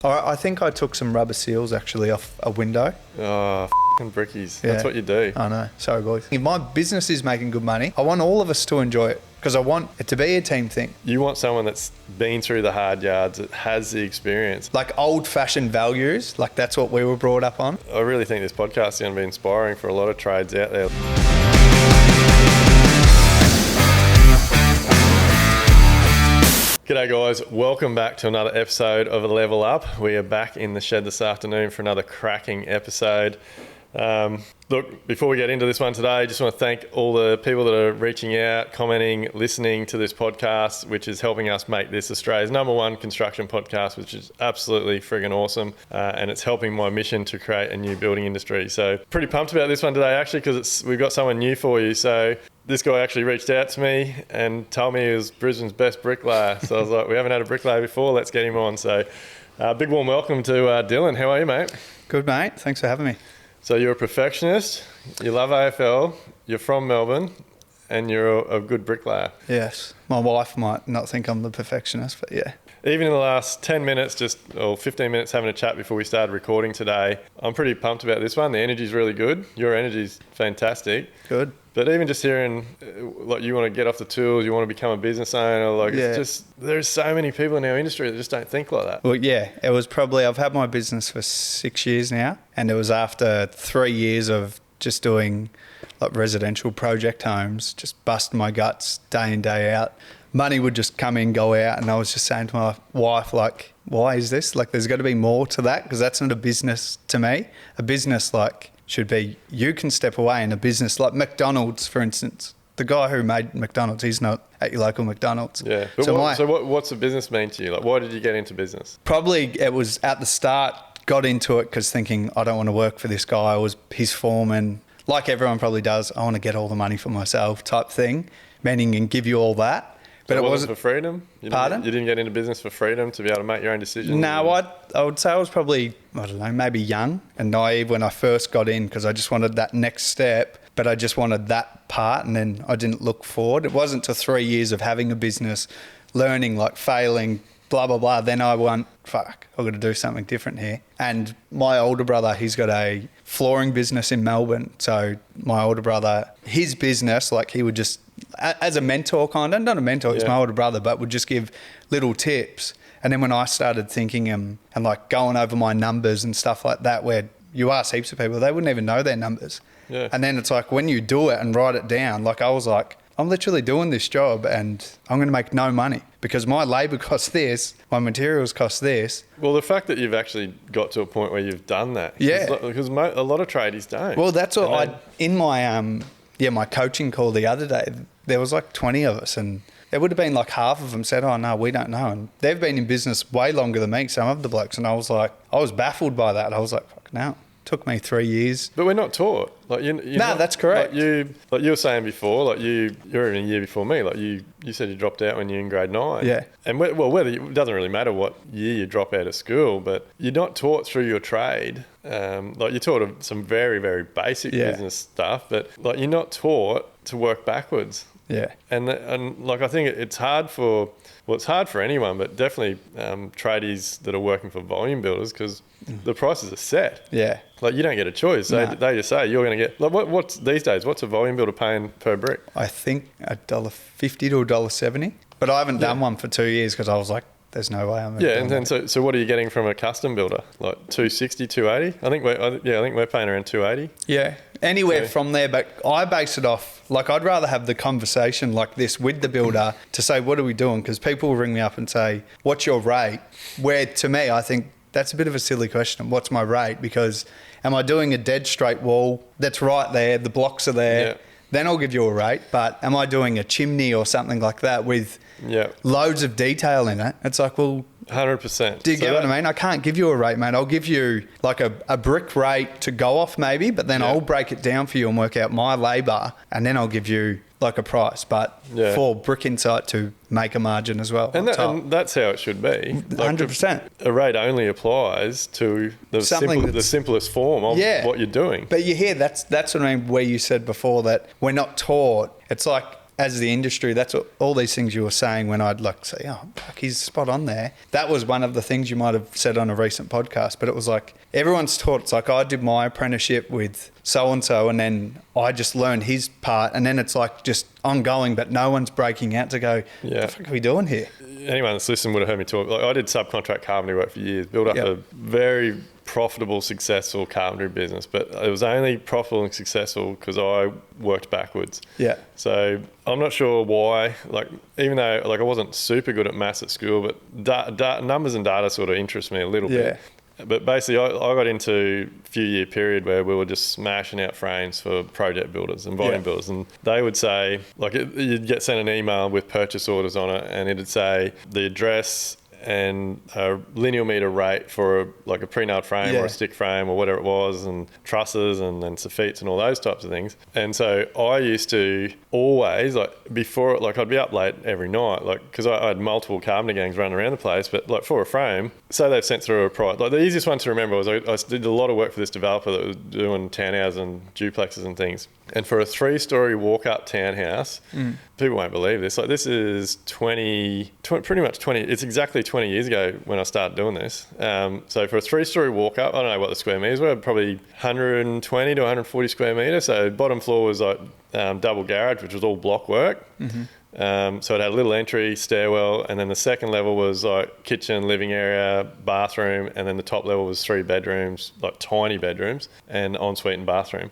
I think I took some rubber seals actually off a window. Oh, f***ing brickies. Yeah. That's what you do. I know. Sorry, boys. If my business is making good money, I want all of us to enjoy it because I want it to be a team thing. You want someone that's been through the hard yards, that has the experience. Like old-fashioned values, like that's what we were brought up on. I really think this podcast is going to be inspiring for a lot of trades out there. G'day guys, welcome back to another episode of A Level Up. We are back in the shed this afternoon for another cracking episode. Look, before we get into this one today, I just want to thank all the people that are reaching out, commenting, listening to this podcast, which is helping us make this Australia's #1 construction podcast, which is absolutely friggin' awesome. And it's helping my mission to create a new building industry. So pretty pumped about this one today, actually, because we've got someone new for you. So this guy actually reached out to me and told me he was Brisbane's best bricklayer. So I was like, we haven't had a bricklayer before, let's get him on. So big warm welcome to Dylan. How are you, mate? Good, mate. Thanks for having me. So you're a perfectionist, you love AFL, you're from Melbourne, and you're a good bricklayer. Yes. My wife might not think I'm the perfectionist, but yeah. Even in the last 10 minutes, 15 minutes having a chat before we started recording today, I'm pretty pumped about this one. The energy's really good. Your energy's fantastic. Good. But even just hearing, like, you want to get off the tools, you want to become a business owner, like, yeah. It's just, there's so many people in our industry that just don't think like that. Well, yeah, it was probably, I've had my business for 6 years now, and it was after 3 years of just doing like residential project homes, just busting my guts day in, day out. Money would just come in, go out, and I was just saying to my wife, like, why is this? Like, there's got to be more to that, because that's not a business to me. A business, like, should be you can step away in a business like McDonald's, for instance. The guy who made McDonald's, he's not at your local McDonald's. Yeah. But what's a business mean to you? Like, why did you get into business? Probably it was at the start, got into it because thinking, I don't want to work for this guy. I was his foreman. Like everyone probably does, I want to get all the money for myself type thing, meaning and give you all that. But it wasn't for freedom? Pardon? You didn't get into business for freedom, to be able to make your own decisions? No, I would say I was probably, I don't know, maybe young and naive when I first got in, because I just wanted that next step, but I just wanted that part, and then I didn't look forward. It wasn't till 3 years of having a business, learning, like failing, blah, blah, blah. Then I went, fuck, I've got to do something different here. And my older brother, he's got a flooring business in Melbourne. So my older brother, his business, like he would just, as a mentor kind of, not a mentor, he's my older brother, but would just give little tips. And then when I started thinking and like going over my numbers and stuff like that, where you ask heaps of people, they wouldn't even know their numbers. Yeah. And then it's like when you do it and write it down, like I was like, I'm literally doing this job and I'm going to make no money because my labour costs this, my materials cost this. Well, the fact that you've actually got to a point where you've done that. Yeah. Because a lot of tradies don't. Well, that's what in my my coaching call the other day, there was like 20 of us, and there would have been like half of them said, oh no, we don't know. And they've been in business way longer than me, some of the blokes. And I was baffled by that. I was like, fuck no. Took me 3 years. But we're not taught. Like that's correct. Like you were saying before, like you're even a year before me. Like you said you dropped out when you were in grade 9. Yeah. And it doesn't really matter what year you drop out of school, but you're not taught through your trade. Like you're taught some very, very basic business stuff, but like you're not taught to work backwards. Yeah. And like I think it's hard for anyone, but definitely tradies that are working for volume builders, because the prices are set. Yeah. Like you don't get a choice. They just say you're going to get, like what's these days, what's a volume builder paying per brick? I think $1.50 to $1.70, but I haven't done one for 2 years because I was like, there's no way I'm and then so what are you getting from a custom builder? Like 260, 280? I think we're paying around 280. Yeah, anywhere from there, but I base it off, like I'd rather have the conversation like this with the builder to say, what are we doing? Because people will ring me up and say, what's your rate? Where to me, I think that's a bit of a silly question. What's my rate? Because am I doing a dead straight wall that's right there, the blocks are there, then I'll give you a rate. But am I doing a chimney or something like that with loads of detail in it? It's like, well, 100%. Do you get what I mean? I can't give you a rate, mate. I'll give you like a brick rate to go off maybe, but then I'll break it down for you and work out my labour, and then I'll give you like a price, but for Brick Insight to make a margin as well. And that's how it should be. Like 100%. A rate only applies to the simplest form of what you're doing. But you hear that's what I mean, where you said before that we're not taught. It's like as the industry, that's all these things you were saying when I'd like say, oh, fuck, he's spot on there. That was one of the things you might have said on a recent podcast, but it was like everyone's taught. It's like I did my apprenticeship with so-and-so and then I just learned his part and then it's like just ongoing, but no one's breaking out to go, what the fuck are we doing here? Anyone that's listened would have heard me talk. Like I did subcontract carpentry work for years, built up a very profitable, successful carpentry business, but it was only profitable and successful because I worked backwards. Yeah. So I'm not sure why, like, even though like I wasn't super good at maths at school, but numbers and data sort of interest me a little bit. But basically, I got into a few year period where we were just smashing out frames for project builders and volume builders. And they would say, like, you'd get sent an email with purchase orders on it, and it'd say the address and a linear meter rate for a pre-nailed frame or a stick frame or whatever it was, and trusses and then soffits and all those types of things. And so I used to always, before, I'd be up late every night, because I had multiple carpenter gangs running around the place, but for a frame, say they've sent through a price. The easiest one to remember was I did a lot of work for this developer that was doing townhouses and duplexes and things. And for a 3-story walk-up townhouse, people won't believe this. This is pretty much 20. It's exactly 20 years ago when I started doing this. So for a 3-story walk-up, I don't know what the square meters were, probably 120 to 140 square meters. So bottom floor was double garage, which was all block work. So it had a little entry, stairwell, and then the second level was kitchen, living area, bathroom, and then the top level was 3 bedrooms, tiny bedrooms, and ensuite and bathroom.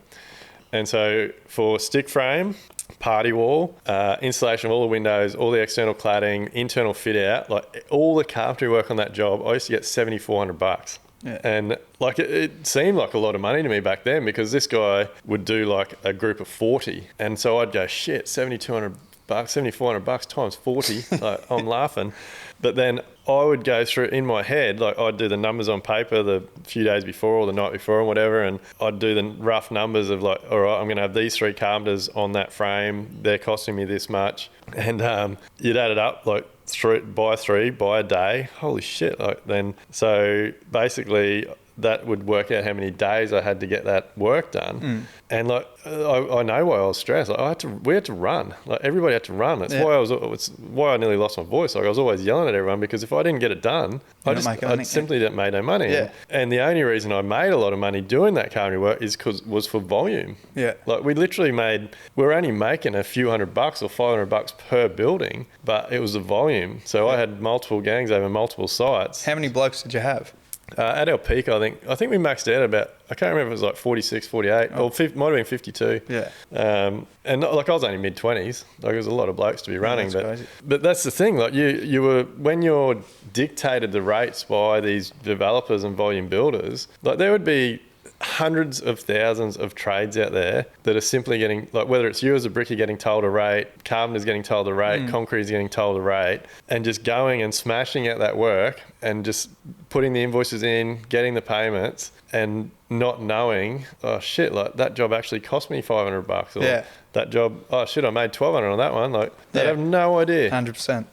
And so for stick frame, party wall, installation of all the windows, all the external cladding, internal fit out, all the carpentry work on that job, I used to get $7,400. Yeah. And it seemed like a lot of money to me back then, because this guy would do a group of 40. And so I'd go, shit, $7,200, $7,400 times 40. I'm laughing. But then I would go through in my head, I'd do the numbers on paper the few days before or the night before and whatever, and I'd do the rough numbers of all right, I'm going to have these 3 carpenters on that frame. They're costing me this much. And you'd add it up, by 3 by a day. Holy shit. So basically that would work out how many days I had to get that work done. And I know why I was stressed. We had to run. Everybody had to run. It's why I nearly lost my voice. I was always yelling at everyone, because if I didn't get it done, I simply didn't make no money. Yeah. And the only reason I made a lot of money doing that carpentry work was for volume. Yeah. We literally we were only making a few $100 or $500 per building, but it was the volume. So I had multiple gangs over multiple sites. How many blokes did you have? At our peak, I think we maxed out about, I can't remember if it was 46, 48, or might have been 52. Yeah. And I was only mid-20s. There was a lot of blokes to be running. Crazy. But that's the thing. You were, when you're dictated the rates by these developers and volume builders, there would be hundreds of thousands of trades out there that are simply getting, whether it's you as a brickie getting told a rate, carpenter's getting told a rate, concrete's getting told a rate, and just going and smashing out that work and just putting the invoices in, getting the payments, and not knowing, oh shit, that job actually cost me $500, or that job, oh shit, I made $1,200 on that one. They have no idea. 100%.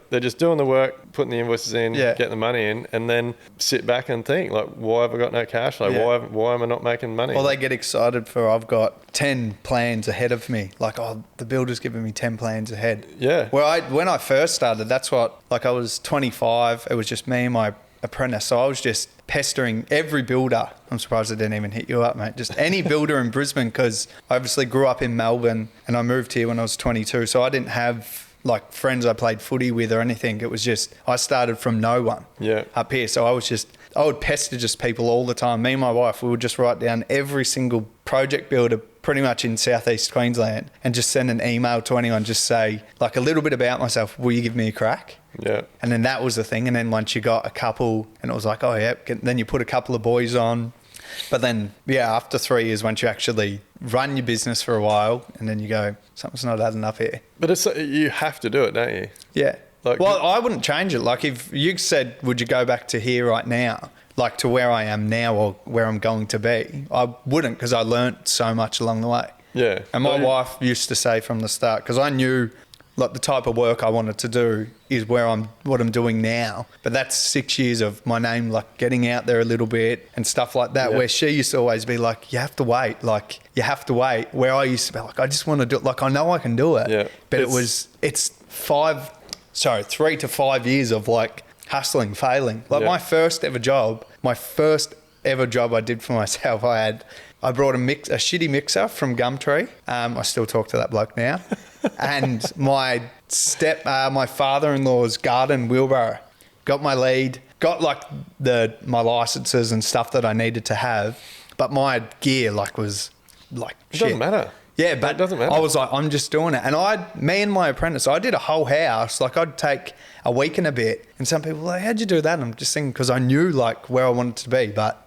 They're just doing the work, putting the invoices in, getting the money in, and then sit back and think, why have I got no cash? Why am I not making money? Or they get excited for, I've got 10 plans ahead of me. The builder's giving me 10 plans ahead. Yeah. When I first started, that's what, I was 25. It was just me and my apprentice. So I was just pestering every builder. I'm surprised I didn't even hit you up, mate. Just any builder in Brisbane, because I obviously grew up in Melbourne and I moved here when I was 22. So I didn't have friends I played footy with or anything. It was just, I started from no one up here. So I would pester just people all the time. Me and my wife, we would just write down every single project builder pretty much in southeast Queensland and just send an email to anyone, just say a little bit about myself. Will you give me a crack? Yeah. And then that was the thing. And then once you got a couple and it was then you put a couple of boys on. But then, after 3 years, once you actually run your business for a while, and then you go, something's not adding up here. But you have to do it, don't you? Yeah. I wouldn't change it. If you said, would you go back to here right now, to where I am now or where I'm going to be, I wouldn't, because I learnt so much along the way. Yeah. And my wife used to say from the start, because I knew like the type of work I wanted to do is what I'm doing now. But that's 6 years of my name, like getting out there a little bit and stuff like that, where she used to always be like, you have to wait. Like, you have to wait. Where I used to be like, I just want to do it. Like, I know I can do it. Yeah. But it's 3 to 5 years of like hustling, failing. Like my first ever job I did for myself, I brought a shitty mixer from Gumtree. I still talk to that bloke now. And my father-in-law's garden wheelbarrow. Got my lead, got like my licenses and stuff that I needed to have. But my gear was like shit. It doesn't matter. Yeah, but it doesn't matter. I was like, I'm just doing it. And me and my apprentice, I did a whole house. Like, I'd take a week and a bit. And some people were like, how'd you do that? And I'm just thinking, because I knew like where I wanted to be. But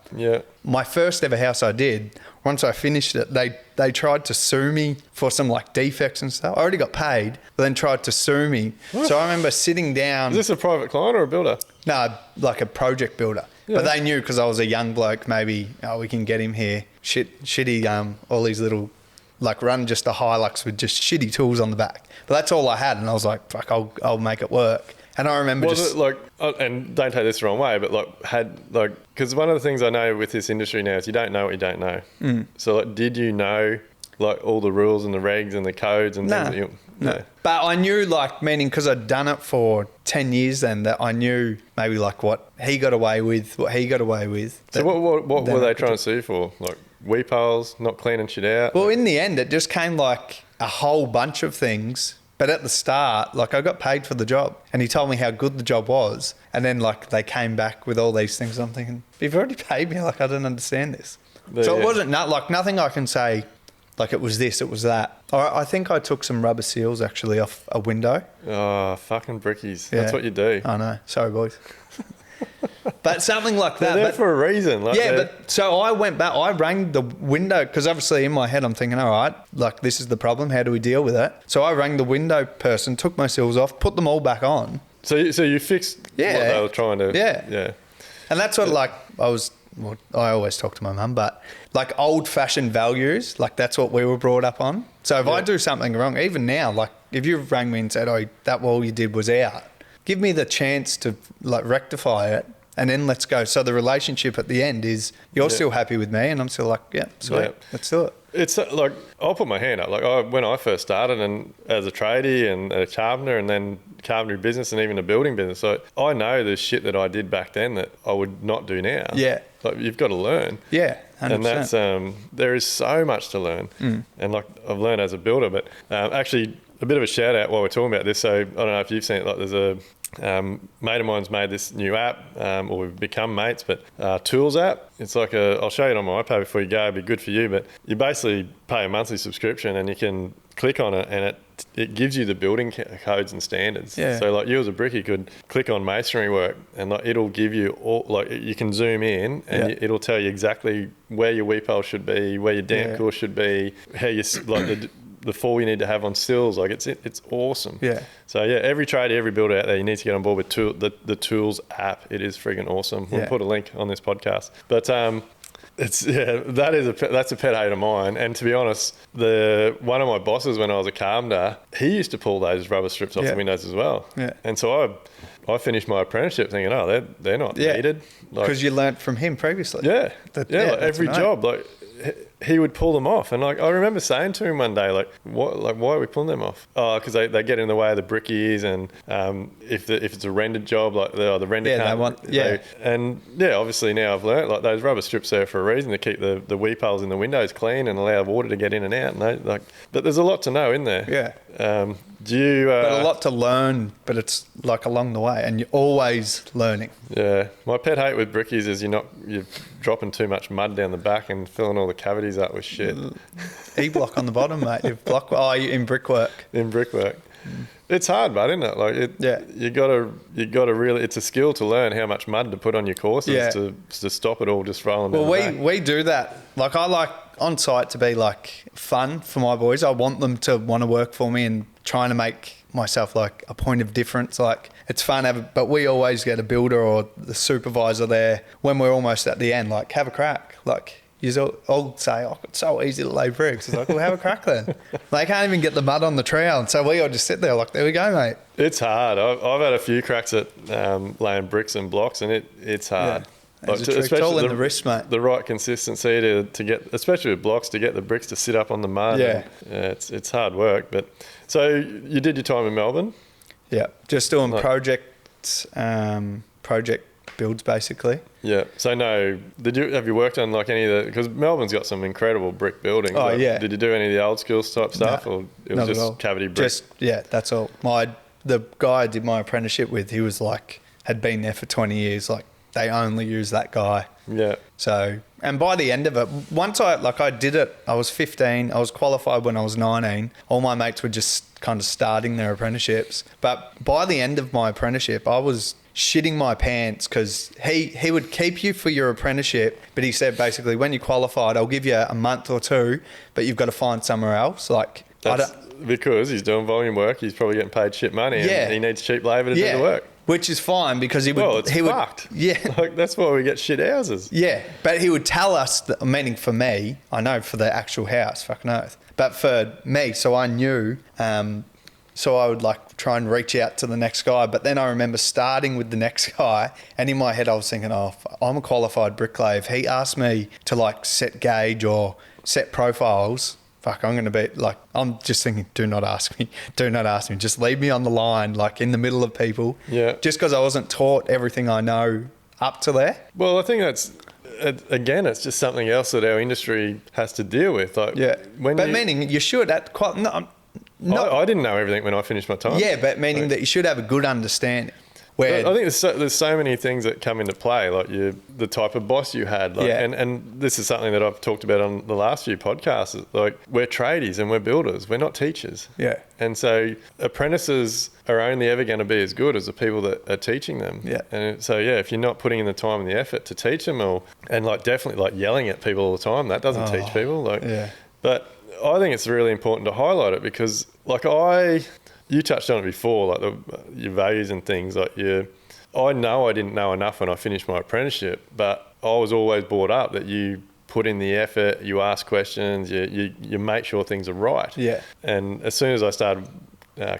my first ever house I did, once I finished it, they tried to sue me for some like defects and stuff. I already got paid, but then tried to sue me. What? So I remember sitting down. Is this a private client or a builder? No, like a project builder. Yeah. But they knew because I was a young bloke, maybe, we can get him here. Shitty, all these little, like run just a Hilux with just shitty tools on the back. But that's all I had. And I was like, fuck, I'll make it work. And I remember it like, and don't take this the wrong way, but because one of the things I know with this industry now is you don't know what you don't know. Mm. So like, did you know like all the rules and the regs and the codes and things that No. But I knew meaning because I'd done it for 10 years then, that I knew maybe like what he got away with. So what were they trying to sue for? Like weep holes, not cleaning shit out? Well, in the end, it just came like a whole bunch of things. But at the start, like I got paid for the job and he told me how good the job was. And then like they came back with all these things. I'm thinking, you've already paid me. Like, I don't understand this. It wasn't like nothing I can say like it was this, it was that. I think I took some rubber seals actually off a window. Oh, fucking brickies. Yeah. That's what you do. I know. Sorry, boys. But something like that. They're there for a reason. But so I went back, I rang the window, because obviously in my head I'm thinking, all right, like this is the problem, how do we deal with it? So I rang the window person, took my seals off, put them all back on. So you fixed what they were trying to... Yeah. And that's what I always talk to my mum, but like old-fashioned values, like that's what we were brought up on. So if I do something wrong, even now, like if you rang me and said, oh, that wall you did was out, give me the chance to like rectify it and then let's go. So the relationship at the end is you're still happy with me and I'm still like, sweet, let's do it. It's like, I'll put my hand up. Like when I first started and as a tradie and a carpenter and then carpentry business and even a building business, so I know the shit that I did back then that I would not do now. Yeah. Like you've got to learn. Yeah, 100%. And that's, there is so much to learn. Mm. And like I've learned as a builder, but actually a bit of a shout out while we're talking about this. So I don't know if you've seen it, like there's a mate of mine's made this new app, or we've become mates, but Tools app. It's like I'll show you it on my iPad before you go, it'd be good for you, but you basically pay a monthly subscription and you can click on it and it gives you the building codes and standards. Yeah. So like you as a brickie could click on masonry work and like it'll give you all, like you can zoom in and it'll tell you exactly where your weep hole should be, where your damp core should be, how you like the fall you need to have on sills. Like it's awesome. Yeah. So yeah, every trader, every builder out there, you need to get on board with the Tools app. It is friggin' awesome. We'll put a link on this podcast. But that's a pet hate of mine. And to be honest, one of my bosses when I was a carpenter, he used to pull those rubber strips off the windows as well. Yeah. And so I finished my apprenticeship thinking, oh, they're not needed. Because you learnt from him previously. Yeah. Like every job, like he would pull them off. And like I remember saying to him one day, like, what? Like, why are we pulling them off? Oh, because they get in the way of the brickies, and if it's a rendered job, like the render can't. Obviously now I've learnt like those rubber strips there for a reason, to keep the weep holes in the windows clean and allow water to get in and out. And but there's a lot to know in there. Yeah. But a lot to learn, but it's like along the way, and you're always learning. Yeah. My pet hate with brickies is you're dropping too much mud down the back and filling all the cavities up with shit. E-block on the bottom, mate. In brickwork. In brickwork. It's hard, but isn't it? Like you gotta really. It's a skill to learn how much mud to put on your courses to stop it all just rolling. Well, we do that. Like I like on site to be like fun for my boys. I want them to want to work for me and trying to make myself like a point of difference. Like it's fun, but we always get a builder or the supervisor there when we're almost at the end. Like have a crack. Like You all say, oh, it's so easy to lay bricks. It's like, well, have a crack then. They can't even get the mud on the trowel. And so we all just sit there like, there we go, mate. It's hard. I've had a few cracks at laying bricks and blocks, and it's hard. Yeah. It's all in the wrist, mate. The right consistency to get, especially with blocks, to get the bricks to sit up on the mud. Yeah. It's hard work. But so you did your time in Melbourne? Yeah, just doing project builds basically. Yeah. So have you worked on like any of the, because Melbourne's got some incredible brick buildings. Oh, like, yeah. Did you do any of the old school type stuff, or it was just cavity brick? That's all. The guy I did my apprenticeship with, he was like, had been there for 20 years. Like, they only use that guy. Yeah. So, and by the end of it, once I did it, I was 15. I was qualified when I was 19. All my mates were just kind of starting their apprenticeships. But by the end of my apprenticeship, I was shitting my pants because he would keep you for your apprenticeship, but he said basically, when you qualified, I'll give you a month or two, but you've got to find somewhere else. Like, because he's doing volume work, he's probably getting paid shit money, and he needs cheap labour to do the work. Which is fine because he would. Well, it's fucked. Yeah. Like, that's why we get shit houses. Yeah. But he would tell us, meaning for me, I know for the actual house, fucking oath. But for me, so I knew, so I would like try and reach out to the next guy. But then I remember starting with the next guy, and in my head I was thinking, oh, I'm a qualified bricklayer. If he asked me to like set gauge or set profiles, fuck, I'm going to be like, I'm just thinking, do not ask me. Just leave me on the line, like in the middle of people. Yeah. Just because I wasn't taught everything I know up to there. Well, I think that's, again, it's just something else that our industry has to deal with. Like, meaning you should at quite, I didn't know everything when I finished my time. Yeah, but meaning that you should have a good understanding. I think there's so many things that come into play, like the type of boss you had. Like, and this is something that I've talked about on the last few podcasts. Like, we're tradies and we're builders. We're not teachers. Yeah. And so apprentices are only ever going to be as good as the people that are teaching them. Yeah. And so, if you're not putting in the time and the effort to teach them, and like definitely like yelling at people all the time, that doesn't teach people. Like, but I think it's really important to highlight it because, like, you touched on it before, like your values and things. Like, I know I didn't know enough when I finished my apprenticeship, but I was always brought up that you put in the effort, you ask questions, you make sure things are right. Yeah. And as soon as I started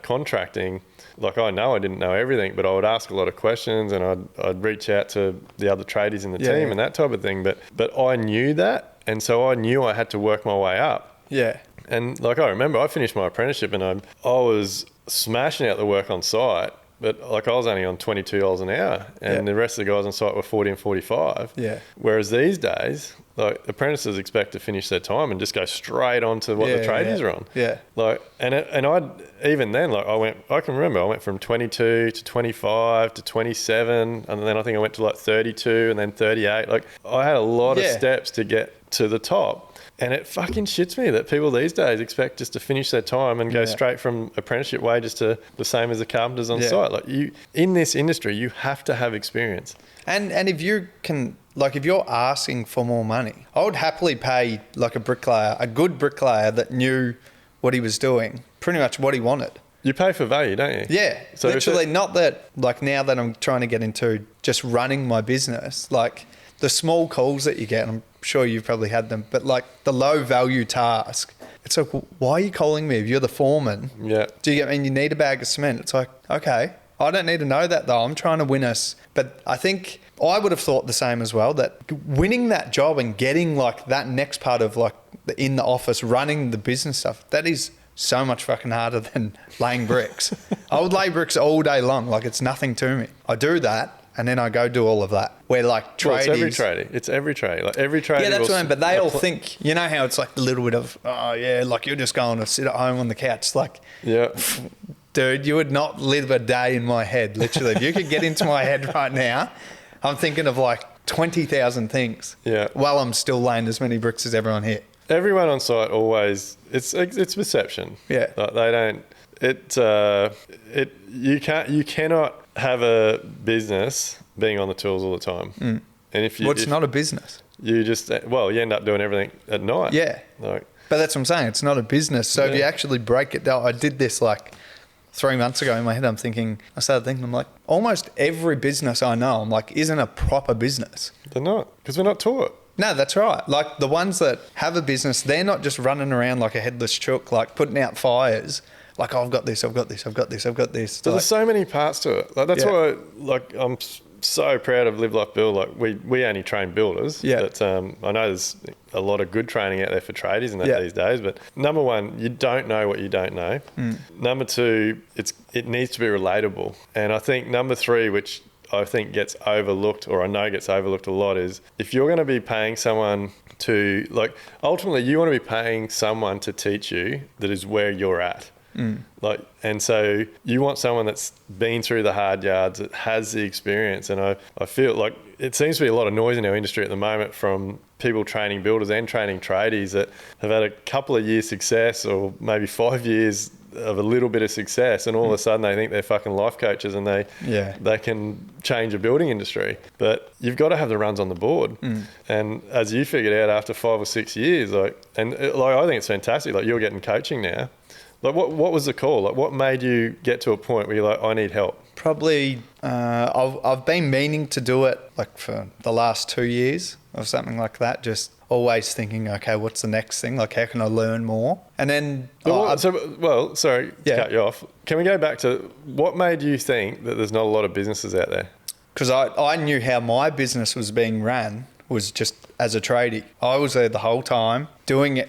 contracting, like, I know I didn't know everything, but I would ask a lot of questions, and I'd reach out to the other tradies in the team and that type of thing. But I knew that, and so I knew I had to work my way up. Yeah. And like, I remember I finished my apprenticeship and I was smashing out the work on site, but like, I was only on $22 an hour, and the rest of the guys on site were 40 and 45. Yeah. Whereas these days, like, apprentices expect to finish their time and just go straight on to what the tradies are on. Yeah. Like, and even then, like, I can remember I went from 22 to 25 to 27, and then I think I went to like 32 and then 38. Like, I had a lot of steps to get to the top. And it fucking shits me that people these days expect just to finish their time and go straight from apprenticeship wages to the same as the carpenters on site. Like, in this industry, you have to have experience. And if you can, like, if you're asking for more money, I would happily pay like a good bricklayer that knew what he was doing, pretty much what he wanted. You pay for value, don't you? Yeah, so literally. Not that, like, now that I'm trying to get into just running my business, like, the small calls that you get, I'm sure you've probably had them, but like the low value task, it's like, why are you calling me if you're the foreman? Yeah. Do you get me? You need a bag of cement. It's like, okay, I don't need to know that though. I'm trying to win us. But I think I would have thought the same as well, that winning that job and getting like that next part of like in the office, running the business stuff, that is so much fucking harder than laying bricks. I would lay bricks all day long. Like, it's nothing to me. I do that. And then I go do all of that. Where like tradies... Well, it's every trade. Like, every trade... Yeah, that's what I mean. But they all think... You know how it's like a little bit of... Oh, yeah, like you're just going to sit at home on the couch. It's like... Yeah. Dude, you would not live a day in my head, literally. If you could get into my head right now, I'm thinking of like 20,000 things. Yeah. While I'm still laying as many bricks as everyone here. Everyone on site always... It's perception. Yeah. Like, they don't... You cannot have a business being on the tools all the time. Mm. And if you... It's not a business. You just... Well, you end up doing everything at night. Yeah. Like, but that's what I'm saying. It's not a business. So if you actually break it down... I did this like 3 months ago in my head. I started thinking, I'm like, almost every business I know, I'm like, isn't a proper business. They're not. Because we're not taught. No, that's right. Like the ones that have a business, they're not just running around like a headless chook, like putting out fires. Like, oh, I've got this, I've got this, I've got this, I've got this. So there's so many parts to it. Like that's why, like, I'm so proud of Live Like Build. Like we only train builders. Yeah. But I know there's a lot of good training out there for tradies and that these days. But number one, you don't know what you don't know. Number two, it needs to be relatable. And I think number three, which I think gets overlooked, or I know gets overlooked a lot, is if you're going to be paying someone to, like, ultimately you want to be paying someone to teach you that is where you're at. Like, and so you want someone that's been through the hard yards, that has the experience. And I feel like it seems to be a lot of noise in our industry at the moment from people training builders and training tradies that have had a couple of years success, or maybe 5 years of a little bit of success, and all of a sudden they think they're fucking life coaches and they can change a building industry. But you've got to have the runs on the board. And as you figured out after 5 or 6 years, I think it's fantastic. Like, you're getting coaching now. Like, what was the call? Like, what made you get to a point where you're like, I need help? Probably, I've been meaning to do it like for the last 2 years or something like that. Just always thinking, okay, what's the next thing? Like, how can I learn more? And then, sorry to cut you off. Can we go back to what made you think that there's not a lot of businesses out there? Because I knew how my business was being ran was just as a tradie. I was there the whole time doing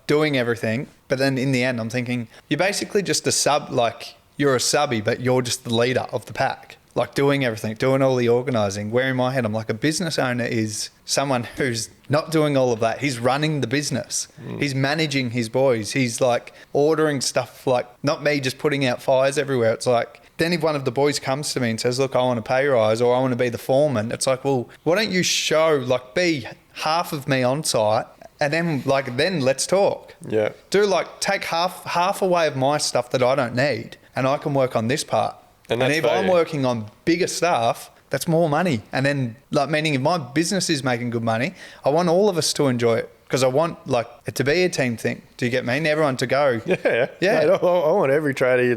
everything. But then in the end, I'm thinking, you're basically just a sub, like you're a subby, but you're just the leader of the pack. Like, doing everything, doing all the organising. Where in my head, I'm like, a business owner is someone who's not doing all of that. He's running the business. He's managing his boys. He's like ordering stuff, like not me just putting out fires everywhere. It's like, then if one of the boys comes to me and says, look, I want a pay rise, or I want to be the foreman, it's like, well, why don't you be half of me on site? And then let's talk. Yeah. Take half away of my stuff that I don't need, and I can work on this part. And if I'm working on bigger stuff, that's more money. And then, meaning if my business is making good money, I want all of us to enjoy it, because I want it to be a team thing. Do you get me? And everyone to go. Yeah. Mate, I want every tradie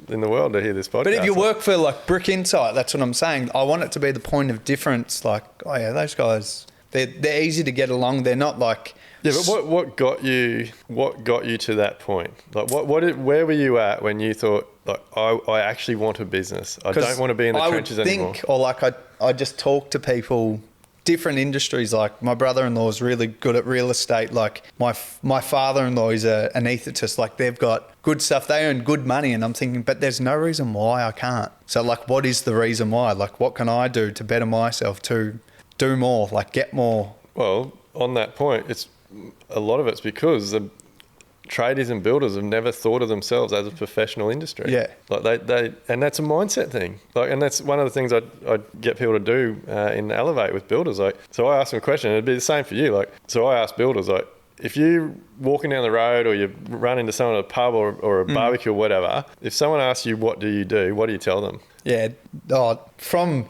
in the world to hear this podcast. But if you work for Brick Insight, that's what I'm saying. I want it to be the point of difference. Like, oh yeah, those guys. They're easy to get along. They're not like... Yeah, but what got you to that point? Like, where were you at when you thought, like, I actually want a business. I don't want to be in the trenches anymore. I just talk to people, different industries. Like, my brother-in-law is really good at real estate. Like, my father-in-law is an anaesthetist. Like, they've got good stuff. They earn good money. And I'm thinking, but there's no reason why I can't. So, like, what is the reason why? Like, what can I do to better myself, to do more, like get more? Well, on that point, a lot of it's because the tradies and builders have never thought of themselves as a professional industry. Yeah. Like they and that's a mindset thing. Like, and that's one of the things I get people to do in Elevate with builders. Like, so I ask them a question, and it'd be the same for you. Like, so I ask builders, like, if you're walking down the road or you run into someone at a pub or a barbecue or whatever, if someone asks you, what do you do? What do you tell them? Yeah. From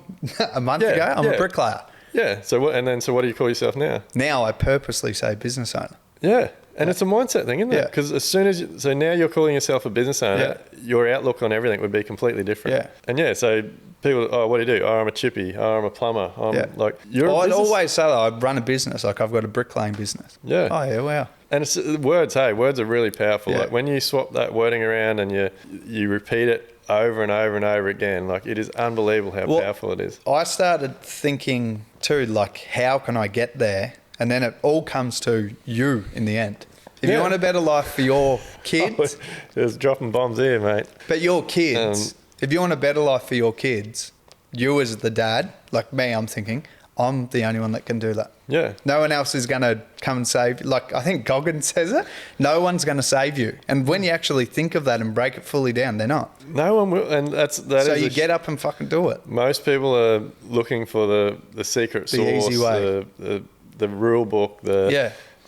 a month ago, I'm a bricklayer. Yeah. So what do you call yourself now? Now I purposely say business owner. Yeah. And it's a mindset thing, isn't it? Because as soon as so now you're calling yourself a business owner, your outlook on everything would be completely different. Yeah. And so people, oh, what do you do? Oh, I'm a chippy. Oh, I'm a plumber. I'd always say that I run a business. Like, I've got a bricklaying business. Yeah. Oh yeah, wow. And it's words. Hey, words are really powerful. Yeah. Like, when you swap that wording around and you repeat it over and over and over again, like, it is unbelievable how powerful it is. I started thinking too, like, how can I get there? And then it all comes to you in the end. If you want a better life for your kids... Just dropping bombs here, mate. But your kids, if you want a better life for your kids, you as the dad, like me, I'm thinking, I'm the only one that can do that. Yeah. No one else is going to come and save you. Like, I think Goggins says it. No one's going to save you. And when you actually think of that and break it fully down, they're not. No one will. And so you get up and fucking do it. Most people are looking for the secret sauce, the easy way, the rule book,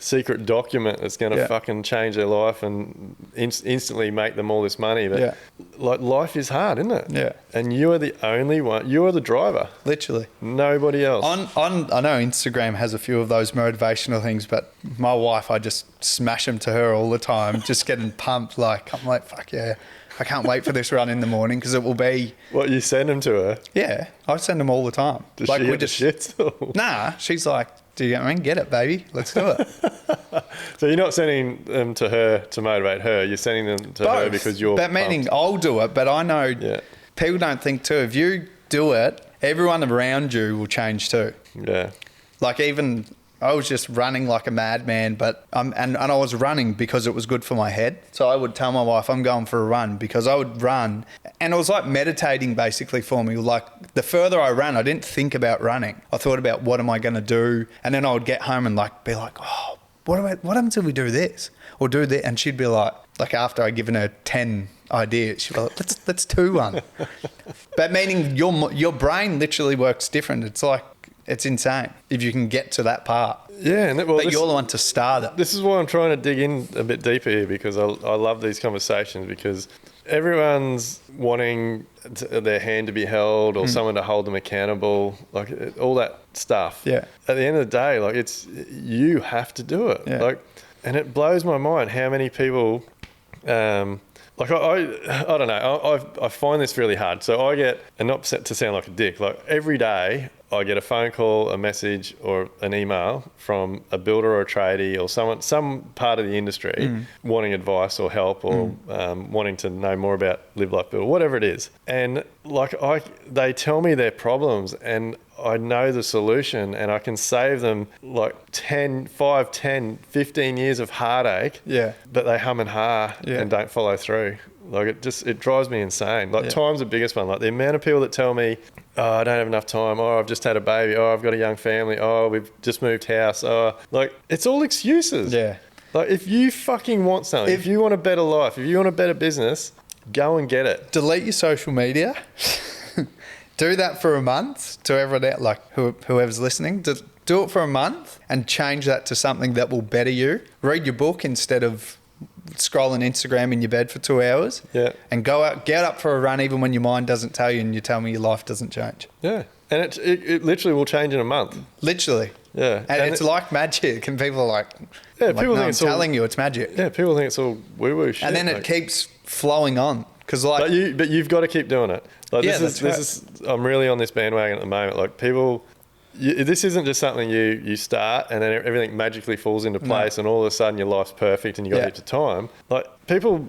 secret document that's going to fucking change their life and instantly make them all this money. But like, life is hard, isn't it? Yeah. And you are the only one. You are the driver. Literally. Nobody else. I know Instagram has a few of those motivational things, but my wife, I just smash them to her all the time, just getting pumped. Like, I'm like, fuck yeah. I can't wait for this run in the morning, because it will be... What, you send them to her? Yeah. I send them all the time. Does she have the shits? Nah, she's like, Do you get what I mean? Get it, baby. Let's do it. So you're not sending them to her to motivate her. You're sending them to her because you're That meaning pumped. I'll do it, but I know Yeah. people don't think too. If you do it, everyone around you will change too. Yeah. Like even I was just running like a madman, but and I was running because it was good for my head. So I would tell my wife I'm going for a run because I would run, and it was like meditating basically for me. Like the further I ran, I didn't think about running. I thought about what am I going to do, and then I would get home and like be like, oh, what happens if we do this or do that? And she'd be like after I'd given her 10 ideas, she'd be like, let's do one. But meaning your brain literally works different. It's like. It's insane if you can get to that part. Yeah, and but you're the one to start it. This is why I'm trying to dig in a bit deeper here, because I love these conversations, because everyone's wanting their hand to be held or someone to hold them accountable, like all that stuff. Yeah. At the end of the day, like you have to do it. Yeah. Like, and it blows my mind how many people. Like I don't know. I find this really hard. So I get, and not to sound like a dick, like every day I get a phone call, a message, or an email from a builder or a tradie or some part of the industry wanting advice or help or wanting to know more about Live Life Build, whatever it is. And like they tell me their problems, and I know the solution, and I can save them like 5, 10, 15 years of heartache. Yeah. But they hum and ha and don't follow through. Like it drives me insane. Like time's the biggest one. Like the amount of people that tell me, oh, I don't have enough time. Oh, I've just had a baby. Oh, I've got a young family. Oh, we've just moved house. Oh, like it's all excuses. Yeah. Like if you fucking want something, if you want a better life, if you want a better business, go and get it. Delete your social media. Do that for a month to everyone out, like whoever's listening. Do it for a month and change that to something that will better you. Read your book instead of scrolling Instagram in your bed for 2 hours. Yeah. And go out, get up for a run even when your mind doesn't tell you and you tell me your life doesn't change. Yeah. And it literally will change in a month. Literally. Yeah. And it's like magic, and people are like, people think I'm telling you it's magic. Yeah, people think it's all woo-woo shit. And then it keeps flowing on. But you've got to keep doing it. Like yeah, this is I'm really on this bandwagon at the moment. Like people, this isn't just something you start and then everything magically falls into place and all of a sudden your life's perfect and you got heaps of time. Like people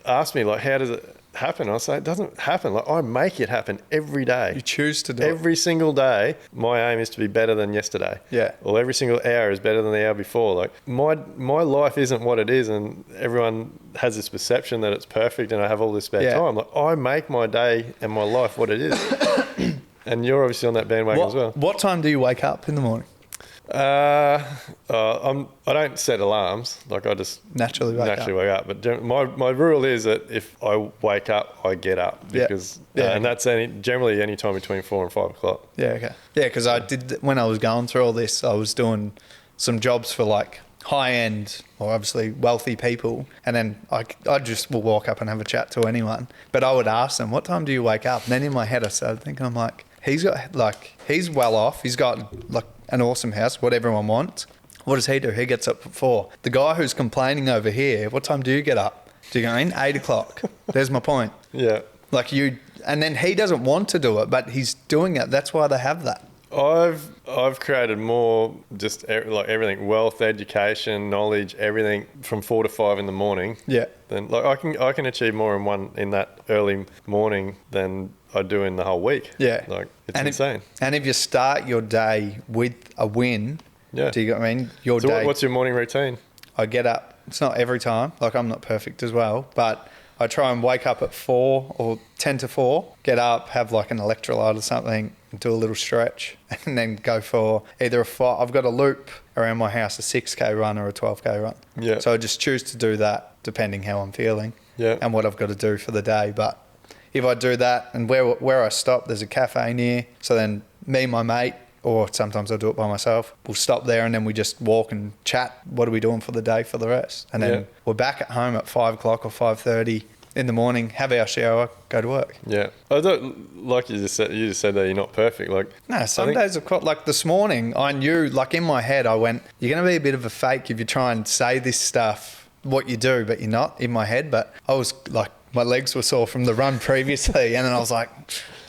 ask me like, how does it happen? I say it doesn't happen. Like I make it happen every day. You choose to do it. Every single day, my aim is to be better than yesterday. Yeah. Or every single hour is better than the hour before. Like my life isn't what it is, and everyone has this perception that it's perfect and I have all this spare time. Like I make my day and my life what it is. And you're obviously on that bandwagon as well. What time do you wake up in the morning? I don't set alarms. Like I just naturally wake up. But my rule is that if I wake up, I get up because and that's generally any time between 4 and 5 o'clock. Yeah. Okay. Yeah, because I did when I was going through all this, I was doing some jobs for like high end or obviously wealthy people, and then I just will walk up and have a chat to anyone. But I would ask them, "What time do you wake up?" And then in my head, I started thinking, I'm like, he's well off. He's got like an awesome house, what everyone wants. What does he do? He gets up at 4. The guy who's complaining over here, what time do you get up? Do you go in? 8 o'clock. There's my point. Yeah. Like and then he doesn't want to do it, but he's doing it. That's why they have that. I've created more just like everything, wealth, education, knowledge, everything from 4 to 5 in the morning. Yeah. Then like I can achieve more in that early morning than I do in the whole week. Yeah. Like it's insane. And if you start your day with a win, do you get what I mean? So what's your morning routine? I get up. It's not every time. Like I'm not perfect as well, but I try and wake up at 4 or 10 to 4, get up, have like an electrolyte or something, do a little stretch, and then go for either I've got a loop around my house, a 6K run or a 12K run. Yeah. So I just choose to do that depending how I'm feeling and what I've got to do for the day. But if I do that and where I stop, there's a cafe near. So then me and my mate, or sometimes I'll do it by myself, we'll stop there and then we just walk and chat. What are we doing for the day for the rest? And then we're back at home at 5 o'clock or 5:30 in the morning, have our shower, go to work. Yeah. I don't, like you just said that you're not perfect. Like no, some days are quite, like this morning, I knew, like in my head, I went, you're going to be a bit of a fake if you try and say this stuff, what you do, but you're not, in my head. But I was like, my legs were sore from the run previously. And then I was like,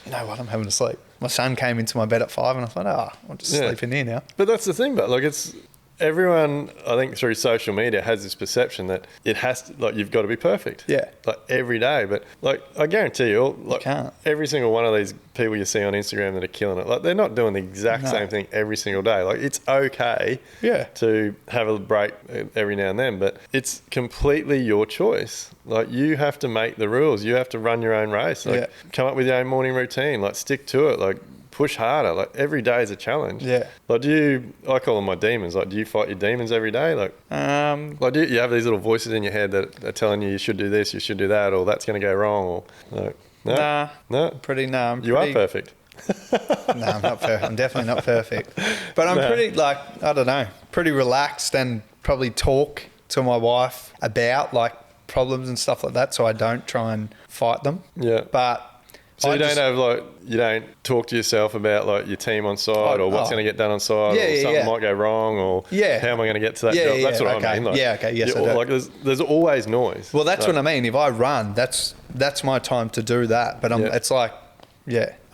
you know what, I'm having a sleep. my son came into my bed at 5 and I thought, I'll just sleep in here now. But that's the thing, but like it's everyone, I think through social media has this perception that it has to, like you've got to be perfect. Yeah. Like every day. But like I guarantee you, like can't. every single one of these people you see on Instagram that are killing it, like they're not doing the exact same thing every single day. Like it's okay to have a break every now and then, but it's completely your choice. Like you have to make the rules. You have to run your own race. Like come up with your own morning routine. Like stick to it. Like push harder. Like every day is a challenge. Yeah. Like I call them my demons. Like do you fight your demons every day? Like do you have these little voices in your head that are telling you should do this, you should do that, or that's going to go wrong, or like, no. You are perfect. No, I'm not perfect. I'm definitely not perfect. But I'm pretty, I don't know, pretty relaxed, and probably talk to my wife about like problems and stuff like that, so I don't try and fight them. Yeah. But so you don't talk to yourself about like your team on site or what's going to get done on site or something might go wrong or how am I going to get to that job? That's what I mean. Like, yes, I do. Like there's always noise. Well, that's what I mean. If I run, that's my time to do that. But it's like,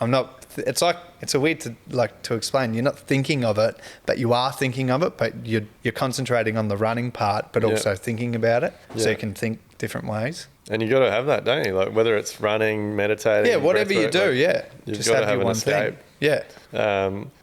I'm not. It's like it's a weird to explain. You're not thinking of it, but you are thinking of it. But you're concentrating on the running part, but also thinking about it, so you can think different ways. And you got to have that, don't you? Like whether it's running, meditating, whatever you do, you've just got to have an escape. Yeah.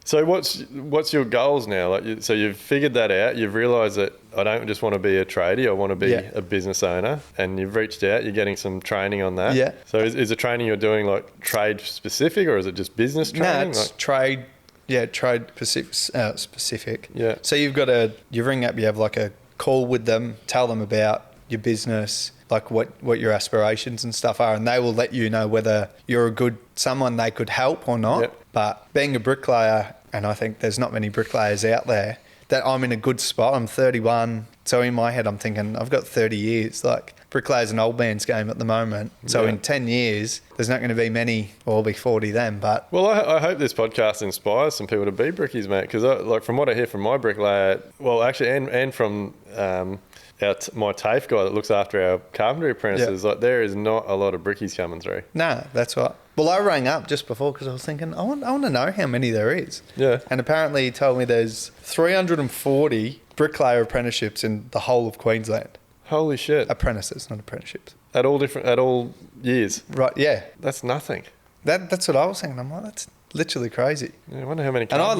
So what's your goals now? Like, so you've figured that out. You've realised that I don't just want to be a tradie. I want to be a business owner. And you've reached out. You're getting some training on that. Yeah. So is the training you're doing like trade specific, or is it just business training? No, it's trade. Yeah, trade specific. Yeah. So you ring up. You have like a call with them. Tell them about your business, like what your aspirations and stuff are, and they will let you know whether you're someone they could help or not. Yep. But being a bricklayer, and I think there's not many bricklayers out there, that I'm in a good spot. I'm 31, so in my head I'm thinking I've got 30 years. Like bricklayer's an old man's game at the moment. So in 10 years, there's not going to be many, or I'll be 40 then. But I hope this podcast inspires some people to be brickies, mate. Because like from what I hear from my bricklayer, well, actually, and from my TAFE guy that looks after our carpentry apprentices, like there is not a lot of brickies coming through. No, that's right. Well, I rang up just before because I was thinking, I want to know how many there is. Yeah. And apparently he told me there's 340 bricklayer apprenticeships in the whole of Queensland. Holy shit. Apprentices, not apprenticeships. At all years? Right, yeah. That's nothing. That's what I was thinking. I'm like, that's literally crazy. Yeah, I wonder how many. And I'd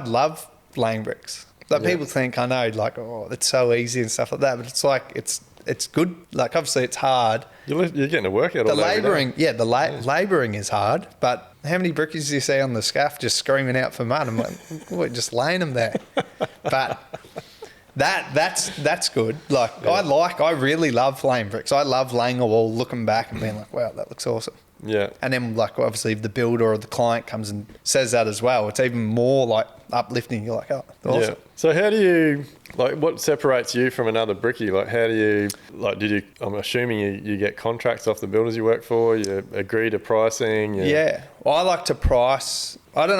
love laying bricks. Like people think, I know, like, it's so easy and stuff like that, but it's like, it's good. Like, obviously it's hard. You're getting a workout all the labouring, labouring is hard, but how many brickies do you see on the scaff just screaming out for mud? I'm like, we're just laying them there. But that's good. Like, I really love laying bricks. I love laying a wall, looking back and being like, wow, that looks awesome. Yeah. And then, like, obviously if the builder or the client comes and says that as well, it's even more like uplifting. You're like, oh, awesome. Yeah. So how do you, like, what separates you from another brickie? Like, how do you, like, I'm assuming you get contracts off the builders you work for, you agree to pricing? Yeah. Well, I like to price. I don't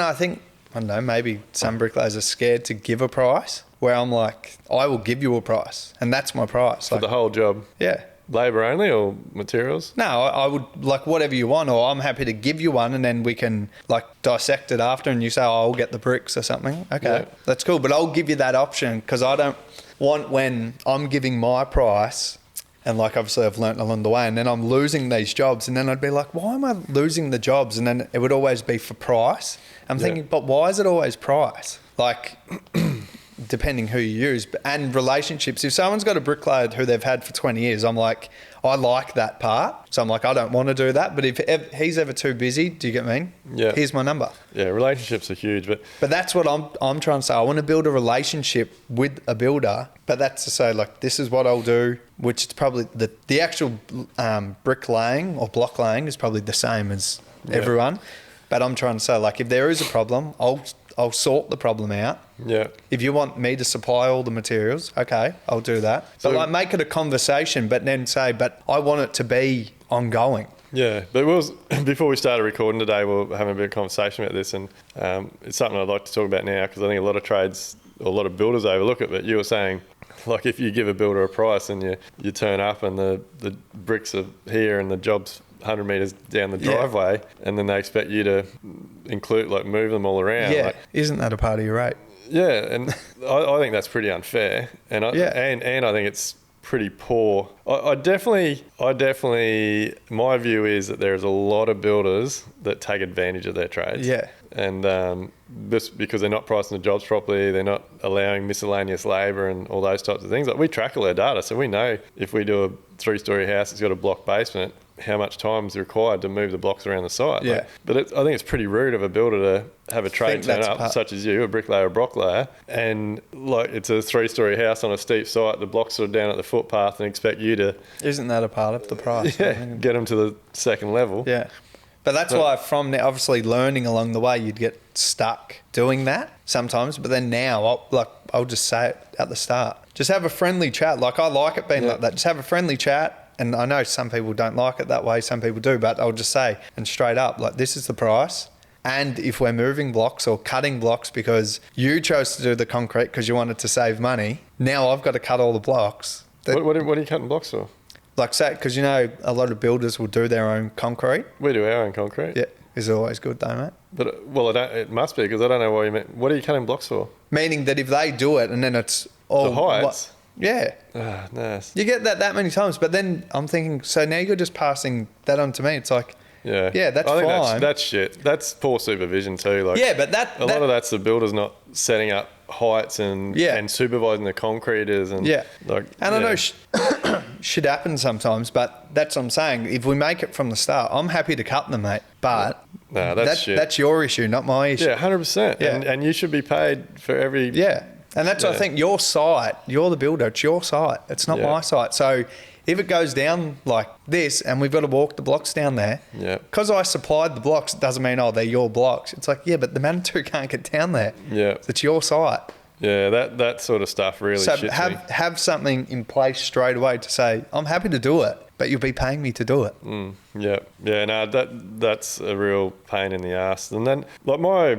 know, maybe some bricklayers are scared to give a price, where I'm like, I will give you a price, and that's my price. For the whole job? Yeah. Labour only or materials? No, I would like whatever you want, or I'm happy to give you one and then we can like dissect it after and you say, I'll get the bricks or something. Okay, that's cool. But I'll give you that option because I don't want when I'm giving my price and like obviously I've learnt along the way and then I'm losing these jobs and then I'd be like, why am I losing the jobs? And then it would always be for price. I'm thinking, but why is it always price? Like... depending who you use, and relationships. If someone's got a bricklayer who they've had for 20 years, I'm like, I like that part. So I'm like, I don't want to do that. But if he's ever too busy, do you get me? Yeah. Here's my number. Yeah, relationships are huge. But that's what I'm trying to say. I want to build a relationship with a builder, but that's to say, like, this is what I'll do, which is probably the actual bricklaying or block laying is probably the same as everyone. But I'm trying to say, like, if there is a problem, I'll sort the problem out. Yeah. If you want me to supply all the materials, okay, I'll do that. But like make it a conversation, but then say, but I want it to be ongoing. Yeah, but before we started recording today, we were having a bit of conversation about this, and it's something I'd like to talk about now because I think a lot of trades, a lot of builders overlook it. But you were saying, like, if you give a builder a price and you turn up and the bricks are here and the job's 100 metres down the driveway, and then they expect you to move them all around. Yeah, isn't that a part of your rate? Yeah, and I think that's pretty unfair, and I think it's pretty poor. I definitely, my view is that there's a lot of builders that take advantage of their trades. Yeah. And just because they're not pricing the jobs properly, they're not allowing miscellaneous labour and all those types of things. Like, we track all our data, so we know if we do a 3-story house that's got a block basement, how much time is required to move the blocks around the site. Yeah. Like, but I think it's pretty rude of a builder to have a trade turn up, such as you, a bricklayer or bricklayer, and like, it's a 3-story house on a steep site, the blocks are down at the footpath, and expect you to... Isn't that a part of the price? Yeah, get them to the second level. Yeah. But that's why from now, obviously learning along the way, you'd get stuck doing that sometimes. But then now, I'll just say it at the start. Just have a friendly chat. Like, I like it being like that. Just have a friendly chat. And I know some people don't like it that way. Some people do. But I'll just say, and straight up, like, this is the price. And if we're moving blocks or cutting blocks because you chose to do the concrete because you wanted to save money, now I've got to cut all the blocks. What are you cutting blocks for? Like, say, because you know a lot of builders will do their own concrete. We do our own concrete. Yeah, it's always good though, mate. But it must be, because I don't know what you meant. What are you cutting blocks for? Meaning that if they do it and then it's all the heights. Yeah. Ah, nice. You get that many times, but then I'm thinking, so now you're just passing that on to me. It's like, yeah, that's I think fine. That's shit. That's poor supervision too. Like, yeah, but a lot of that's the builders not setting up heights and supervising the concreters and I know shit happens sometimes, but that's what I'm saying. If we make it from the start, I'm happy to cut them, mate. But shit. That's your issue, not my issue. Yeah, 100%. Yeah. And you should be paid for every... Yeah. And that's what I think, your site, you're the builder, it's your site. It's not my site. So if it goes down like this and we've got to walk the blocks down there, because I supplied the blocks, it doesn't mean, they're your blocks. It's like, yeah, but the Manitou can't get down there. Yeah. It's your site. Yeah, that sort of stuff really shits me. Have something in place straight away to say, I'm happy to do it, but you'll be paying me to do it. Yeah, no, that's a real pain in the ass. And then, like,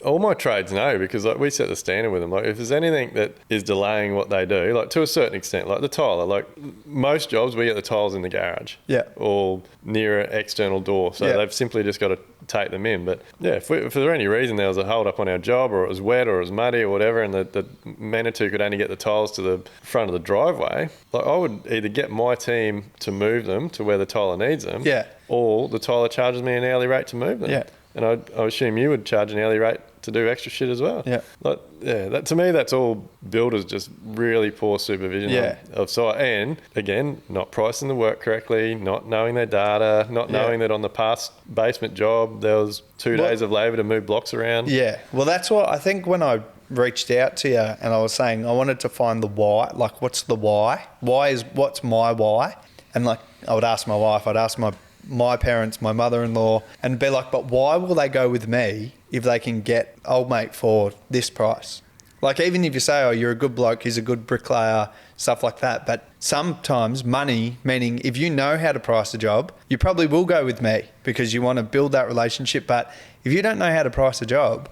all my trades know, because like, we set the standard with them. Like, if there's anything that is delaying what they do, like, to a certain extent, like the tiler, like most jobs, we get the tiles in the garage, or near an external door, so they've simply just got to take them in. But yeah, if for any reason there was a hold up on our job, or it was wet, or it was muddy, or whatever, and the Manitou could only get the tiles to the front of the driveway, like, I would either get my team to move them to where the tiler needs them, or the tiler charges me an hourly rate to move them. Yeah. And I assume you would charge an hourly rate to do extra shit as well. Yeah. Like, that, to me, that's all builders just really poor supervision of site. And again, not pricing the work correctly, not knowing their data, not knowing that on the past basement job there was 2 days of labour to move blocks around. Yeah. Well, that's what I think when I reached out to you and I was saying I wanted to find the why. Like, what's the why? What's my why? And like, I would ask my wife, I'd ask my parents, my mother-in-law, and be like, but why will they go with me if they can get old mate for this price? Like, even if you say, oh, you're a good bloke, he's a good bricklayer, stuff like that. But sometimes money, meaning if you know how to price a job, you probably will go with me because you want to build that relationship. But if you don't know how to price a job,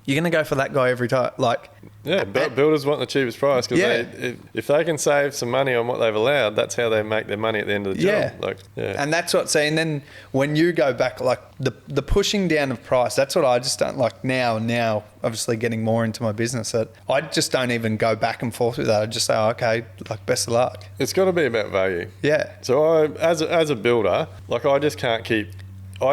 you're going to go for that guy every time. Like, builders want the cheapest price because if they can save some money on what they've allowed, that's how they make their money at the end of the job. And that's what. And then when you go back, like the pushing down of price, that's what I just don't like now. Now, obviously, getting more into my business, that I just don't even go back and forth with that. I just say, oh, okay, like, best of luck. It's got to be about value. Yeah. So as a builder, like, I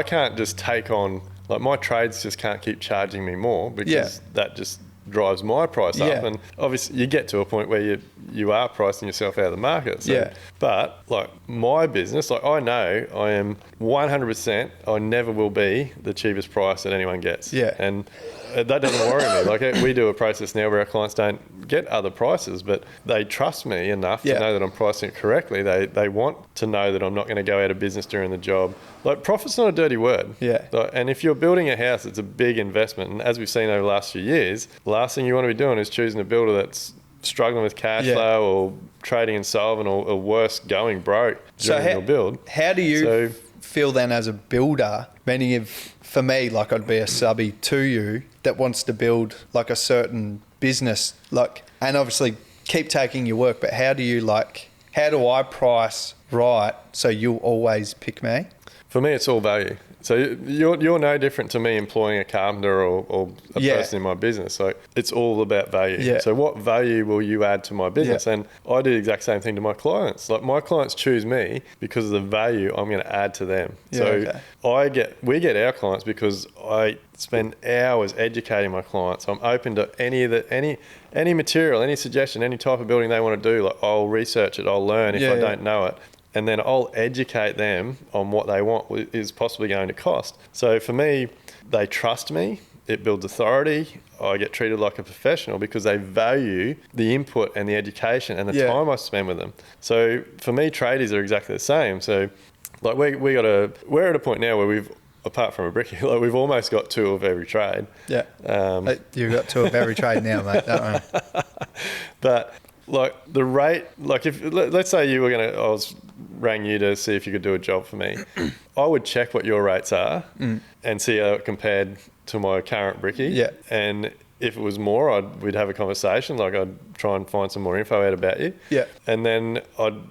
can't just take on. Like, my trades just can't keep charging me more because that just drives my price up. And obviously you get to a point where you are pricing yourself out of the market. So, but like, my business, like, I know I am 100%, I never will be the cheapest price that anyone gets. Yeah. And that doesn't worry me. Like, we do a process now where our clients don't get other prices, but they trust me enough to know that I'm pricing it correctly. They want to know that I'm not going to go out of business during the job. Like, profit's not a dirty word. Yeah. Like, and if you're building a house, it's a big investment. And as we've seen over the last few years, the last thing you want to be doing is choosing a builder that's struggling with cash flow or trading insolvent or worse, going broke during your build. How do you feel then as a builder, meaning if, for me, like, I'd be a subby to you that wants to build like a certain business, like, and obviously keep taking your work, but how do I price right so you'll always pick me? For me, it's all value. So you're no different to me employing a carpenter or a person in my business. So it's all about value. Yeah. So what value will you add to my business? And I do the exact same thing to my clients. Like my clients choose me because of the value I'm going to add to them. We get our clients because I spend hours educating my clients. I'm open to any material, any suggestion, any type of building they want to do. Like I'll research it, I'll learn if I don't know it. And then I'll educate them on what they want is possibly going to cost. So for me, they trust me. It builds authority. I get treated like a professional because they value the input and the education and the time I spend with them. So for me, tradies are exactly the same. So like we're at a point now where we've, apart from a brickie, like we've almost got 2 of every trade. Yeah. You've got 2 of every trade now, mate. Don't worry. But like the rate, like if let's say I was rang you to see if you could do a job for me, I would check what your rates are and see how it compared to my current brickie. Yeah. And if it was more, we'd have a conversation. Like I'd try and find some more info out about you. Yeah. And then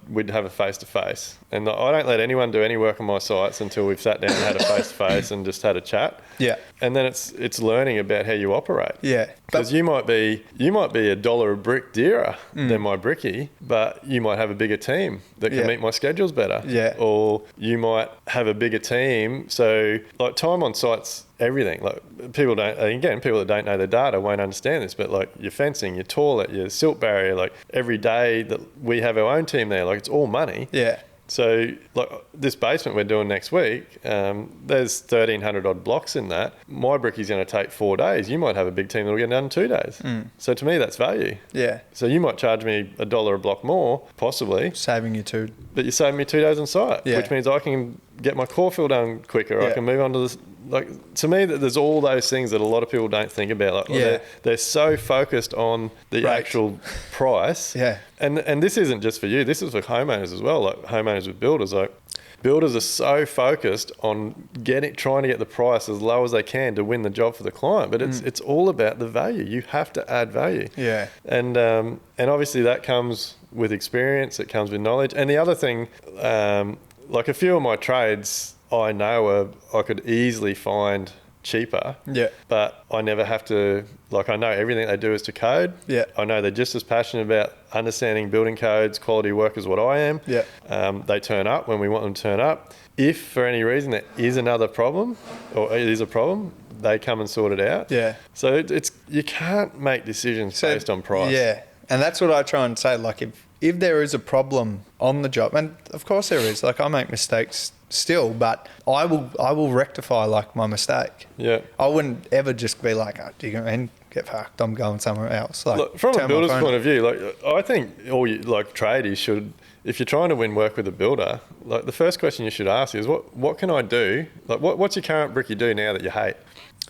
we'd have a face-to-face. And I don't let anyone do any work on my sites until we've sat down and had a face-to-face and just had a chat. Yeah. And then it's learning about how you operate. Yeah. Because you might be $1 a brick dearer than my brickie, but you might have a bigger team that can meet my schedules better. Yeah. Or you might have a bigger team. So like time on site's everything. Like people that don't know the data won't understand this, but like your fencing, your toilet, your silt barrier, like every day that we have our own team there, like it's all money. Yeah. So like this basement we're doing next week, there's 1,300 odd blocks in that. My brickie's going to take 4 days. You might have a big team that'll get done in 2 days. So to me, that's value. Yeah. So you might charge me $1 a block more, possibly. Saving you 2. But you're saving me 2 days on site, which means I can get my core fill done quicker. I can move on to this. Like to me, there's all those things that a lot of people don't think about. Like they're so focused on the actual price. Yeah. And this isn't just for you. This is for homeowners as well. Like homeowners with builders. Like builders are so focused on trying to get the price as low as they can to win the job for the client. But it's all about the value. You have to add value. Yeah. And obviously that comes with experience. It comes with knowledge. And the other thing, like a few of my trades, I know I could easily find cheaper. Yeah. But I never have to, like I know everything they do is to code. Yeah. I know they're just as passionate about understanding building codes, quality work as what I am. Yeah. They turn up when we want them to turn up. If for any reason there is another problem or it is a problem, they come and sort it out. Yeah. So you can't make decisions based on price. Yeah. And that's what I try and say. Like if there is a problem on the job, and of course there is, like I make mistakes still, but I will rectify like my mistake. Yeah. I wouldn't ever just be like, oh, do you go in, get fucked, I'm going somewhere else. Like, look, from a builder's point of view, like I think all you like tradies should, if you're trying to win work with a builder, like the first question you should ask is what can I do? Like what's your current brickie do now that you hate?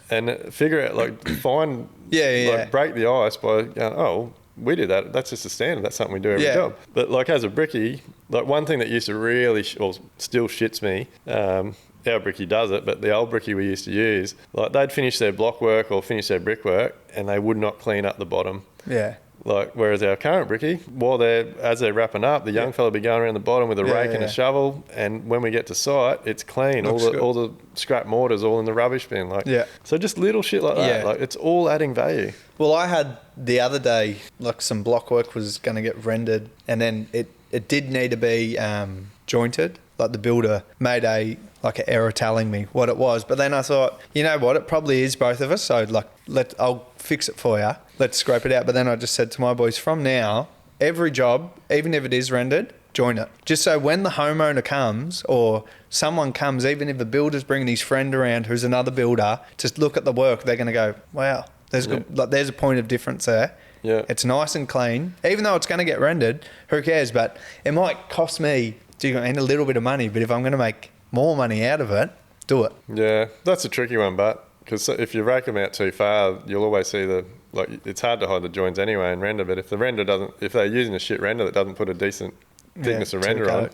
And figure out like break the ice by going, oh, we do that. That's just a standard. That's something we do every job. But like as a brickie, like one thing that used to really, still shits me, our brickie does it, but the old brickie we used to use, like they'd finish their block work or finish their brickwork and they would not clean up the bottom. Yeah. Like, whereas our current brickie, as they're wrapping up, the young fella be going around the bottom with a rake and a shovel, and when we get to site, it's clean. All the scrap mortar's all in the rubbish bin. Like, so just little shit like that. Yeah. Like, it's all adding value. Well, I had the other day, like some block work was going to get rendered, and then it did need to be jointed. Like the builder made an error telling me what it was, but then I thought, you know what, it probably is both of us. So like, I'll fix it for you. Let's scrape it out. But then I just said to my boys, from now, every job, even if it is rendered, join it. Just so when the homeowner comes or someone comes, even if the builder's bringing his friend around who's another builder, just look at the work, they're going to go, wow, there's a point of difference there. Yeah. It's nice and clean. Even though it's going to get rendered, who cares? But it might cost me a little bit of money, but if I'm going to make more money out of it, do it. Yeah, that's a tricky one, but because if you rake them out too far, you'll always see it's hard to hide the joins anyway in render, but if they're using a shit render that doesn't put a decent thickness of render on,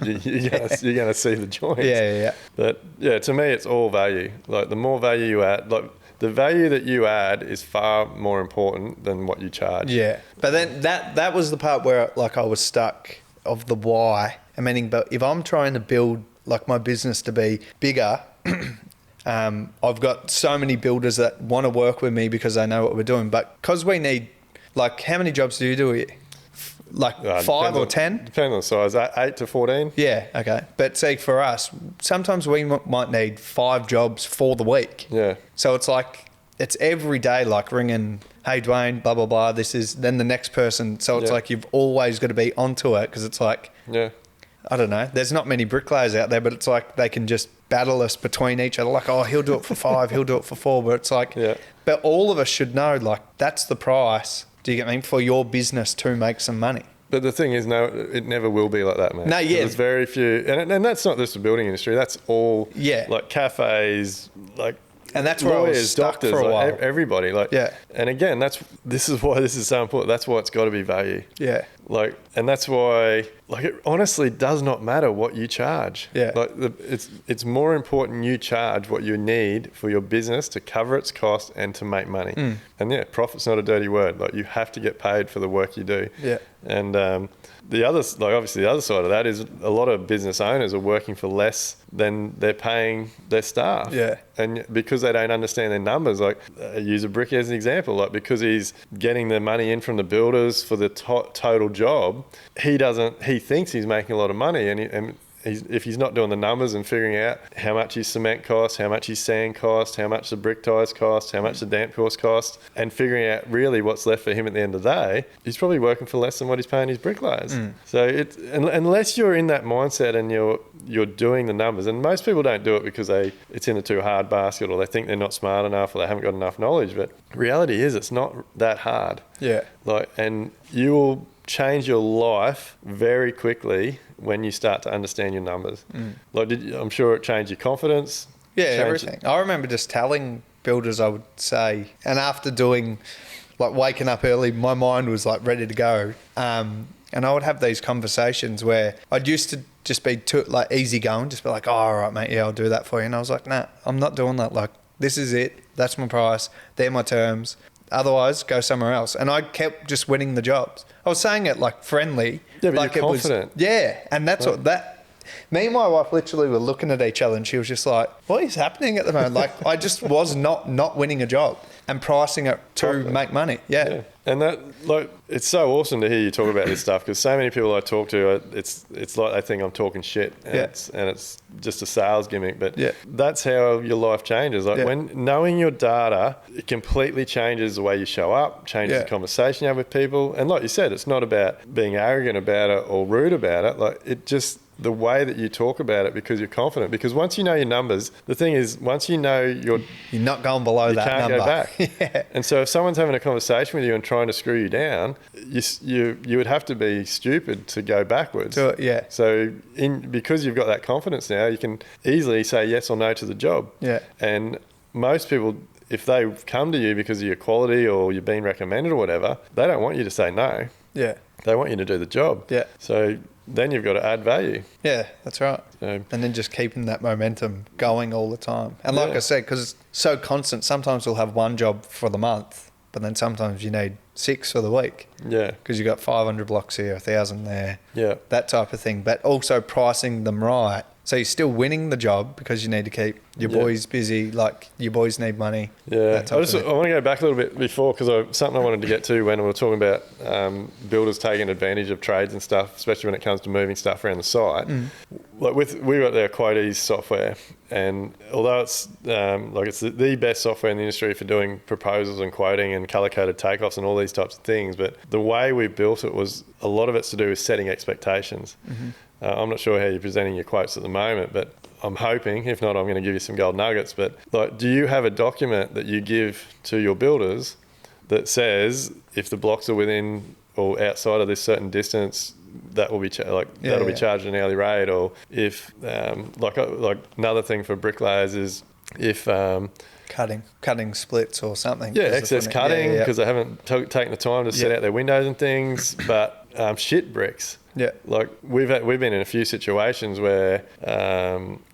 you're going to see the joints. Yeah. But yeah, to me, it's all value. Like the more value you add, like the value that you add is far more important than what you charge. Yeah. But then that was the part where like I was stuck of the why. But if I'm trying to build like my business to be bigger, I've got so many builders that want to work with me because they know what we're doing. But because we need, like, how many jobs do you do here? Like 5 or 10? Depends on the size. 8 to 14. Yeah, okay. But see, for us, sometimes we might need 5 jobs for the week. Yeah. So it's like, it's every day, like ringing, hey, Dwayne, blah, blah, blah. This is then the next person. So it's like you've always got to be onto it because it's like, I don't know. There's not many bricklayers out there, but it's like they can just battle us between each other. Like, oh, he'll do it for 5, he'll do it for 4. But it's like, but all of us should know, like, that's the price. Do you get me? For your business to make some money. But the thing is, no, it never will be like that, mate. No, yeah. There's very few, and that's not just the building industry. That's all, Yeah. like cafes, like, And that's where I was stuck doctors, for a while. like everybody, like, And again, this is why this is so important. That's why it's got to be value. Yeah. Like, and that's why, like, it honestly does not matter what you charge. Yeah. Like, it's more important you charge what you need for your business to cover its cost and to make money. And yeah, profit's not a dirty word. Like, you have to get paid for the work you do. Yeah. And the other, like, obviously the other side of that is a lot of business owners are working for less than they're paying their staff. Yeah. And because they don't understand their numbers, like, use a Brickie as an example, like, because he's getting the money in from the builders for the total job, he thinks he's making a lot of money, and if he's not doing the numbers and figuring out how much his cement costs, how much his sand costs, how much the brick ties cost, how much the damp course costs, and figuring out really what's left for him at the end of the day, he's probably working for less than what he's paying his bricklayers. So unless you're in that mindset and you're doing the numbers, and most people don't do it because it's in a too hard basket, or they think they're not smart enough, or they haven't got enough knowledge. But reality is, it's not that hard. Yeah. Like, and you will change your life very quickly when you start to understand your numbers. Like, I'm sure it changed your confidence. Yeah, everything. I remember just telling builders, I would say, and after doing, like, waking up early, my mind was like ready to go. And I would have these conversations where I'd used to just be too, like, easy going, just be like, oh, all right, mate, yeah, I'll do that for you. And I was like, nah, I'm not doing that. Like, this is it. That's my price. They're my terms. Otherwise, go somewhere else. And I kept just winning the jobs. I was saying it like friendly. Yeah, but like you're confident. And that's what that. Me and my wife literally were looking at each other, and she was just like, "What is happening at the moment?" Like, I just was not winning a job and pricing it to make money. Yeah. And that, like, it's so awesome to hear you talk about this stuff, because so many people I talk to, it's like they think I'm talking shit, and it's just a sales gimmick. But that's how your life changes. Like, when knowing your data, it completely changes the way you show up, changes the conversation you have with people. And like you said, it's not about being arrogant about it or rude about it. Like, it just, the way that you talk about it, because you're confident. Because once you know your numbers, the thing is, once you know you're not going below that number. You can't go back. And so if someone's having a conversation with you and trying to screw you down, you would have to be stupid to go backwards. So because you've got that confidence now, you can easily say yes or no to the job. And most people, if they come to you because of your quality or you've been recommended or whatever, they don't want you to say no. They want you to do the job. So then you've got to add value. Yeah, that's right. And then just keeping that momentum going all the time. And like I said, because it's so constant, sometimes we'll have one job for the month, but then sometimes you need 6 for the week. Because you've got 500 blocks here, 1,000 there. That type of thing. But also pricing them right. So you're still winning the job because you need to keep your boys busy, like your boys need money. I want to go back a little bit before, because something I wanted to get to when we were talking about builders taking advantage of trades and stuff, especially when it comes to moving stuff around the site. Like, we got their QuoteEaze software, and although it's it's the best software in the industry for doing proposals and quoting and colour-coded takeoffs and all these types of things, but the way we built it was, a lot of it's to do with setting expectations. I'm not sure how you're presenting your quotes at the moment, but I'm hoping, if not, I'm going to give you some gold nuggets. But, like, do you have a document that you give to your builders that says if the blocks are within or outside of this certain distance, that will be that'll be charged an hourly rate? Or if like another thing for bricklayers is if cutting splits or something. Excess cutting because they haven't taken the time to set out their windows and things. But shit bricks. Like, we've been in a few situations where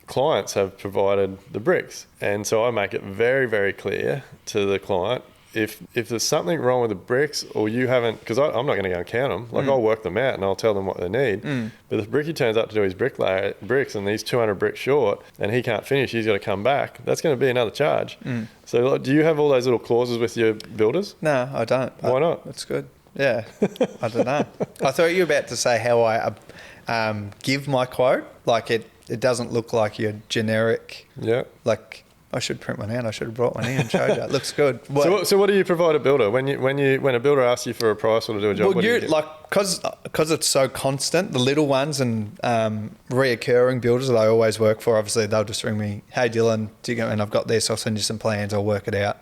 clients have provided the bricks, and so I make it very, very clear to the client, if there's something wrong with the bricks, or you haven't, because I'm not going to go and count them. Like I'll work them out and I'll tell them what they need. But if Brickie turns up to do his bricks and he's 200 bricks short and he can't finish, he's got to come back. That's going to be another charge. So like, do you have all those little clauses with your builders? No, I don't. Why not? That's good. Yeah, I don't know. I thought you were about to say how I give my quote. Like it doesn't look like your generic. Yeah. Like I should print one out. I should have brought one in and showed you. It looks good. So what do you provide a builder when a builder asks you for a price or to do a job? Well, what do you get? like because it's so constant. The little ones and reoccurring builders that I always work for. Obviously, they'll just ring me. Hey, Dylan, and I've got this. I'll send you some plans. I'll work it out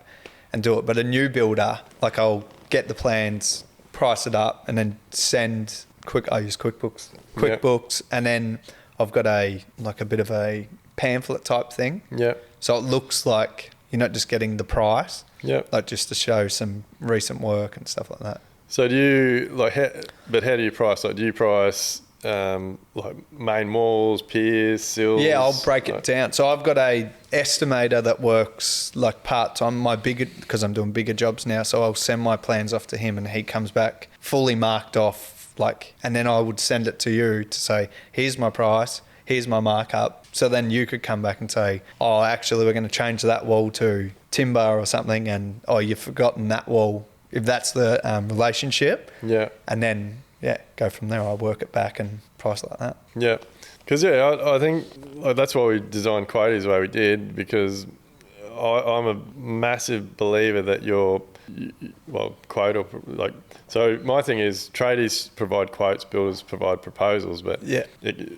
and do it. But a new builder, like I'll get the plans, price it up, and then send I use QuickBooks, and then I've got a bit of a pamphlet type thing. Yeah. So it looks like you're not just getting the price. Yeah. Like just to show some recent work and stuff like that. So do you how do you price? Like do you price like main walls, piers, sills? Yeah, I'll break it down. So I've got a estimator that works like part-time, because I'm doing bigger jobs now, so I'll send my plans off to him and he comes back fully marked off, and then I would send it to you to say, here's my price, here's my markup. So then you could come back and say, oh, actually we're going to change that wall to timber or something, and oh, you've forgotten that wall, if that's the relationship. Yeah. And then go from there. I'll work it back and price it like that. Yeah, because I think that's why we designed QuoteEaze the way we did, because I'm a massive believer that so my thing is tradies provide quotes, builders provide proposals, but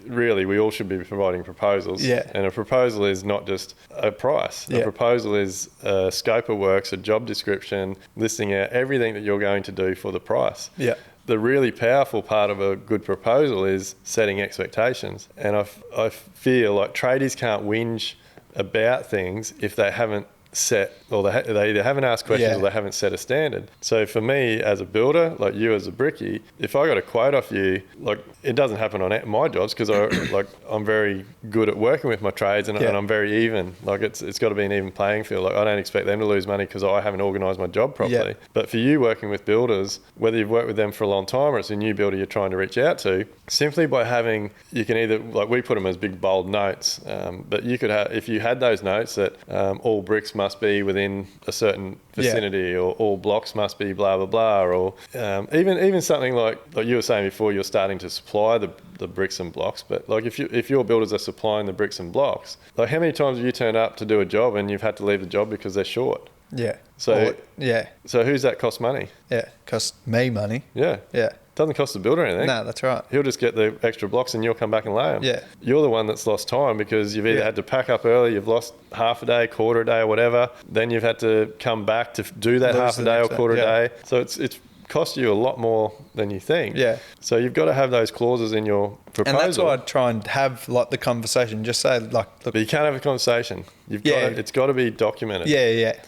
really we all should be providing proposals. Yeah. And a proposal is not just a price. Yeah. A proposal is a scope of works, a job description, listing out everything that you're going to do for the price. Yeah. The really powerful part of a good proposal is setting expectations. And I feel like tradies can't whinge about things if they haven't set, or they either haven't asked questions or they haven't set a standard. So for me as a builder, like you as a brickie, if I got a quote off you, like it doesn't happen on my jobs because I'm very good at working with my trades and I'm very even. Like it's got to be an even playing field. Like I don't expect them to lose money because I haven't organised my job properly. But for you working with builders, whether you've worked with them for a long time or it's a new builder you're trying to reach out to, simply by having, you can either, like we put them as big bold notes, but you could have, if you had those notes that all bricks must be within a certain vicinity or all blocks must be blah blah blah, or even something like you were saying before, you're starting to supply the bricks and blocks, but like if your builders are supplying the bricks and blocks, like how many times have you turned up to do a job and you've had to leave the job because they're short? So who's that cost money? Cost me money. Doesn't cost the builder anything. No, that's right. He'll just get the extra blocks and you'll come back and lay them. You're the one that's lost time because you've either had to pack up early, you've lost half a day, quarter a day or whatever, then you've had to come back to do that half a day or quarter a day. So it's cost you a lot more than you think. So you've got to have those clauses in your proposal. And that's why I try and have like the conversation. Just say like, look, but you can't have a conversation. It's got to be documented.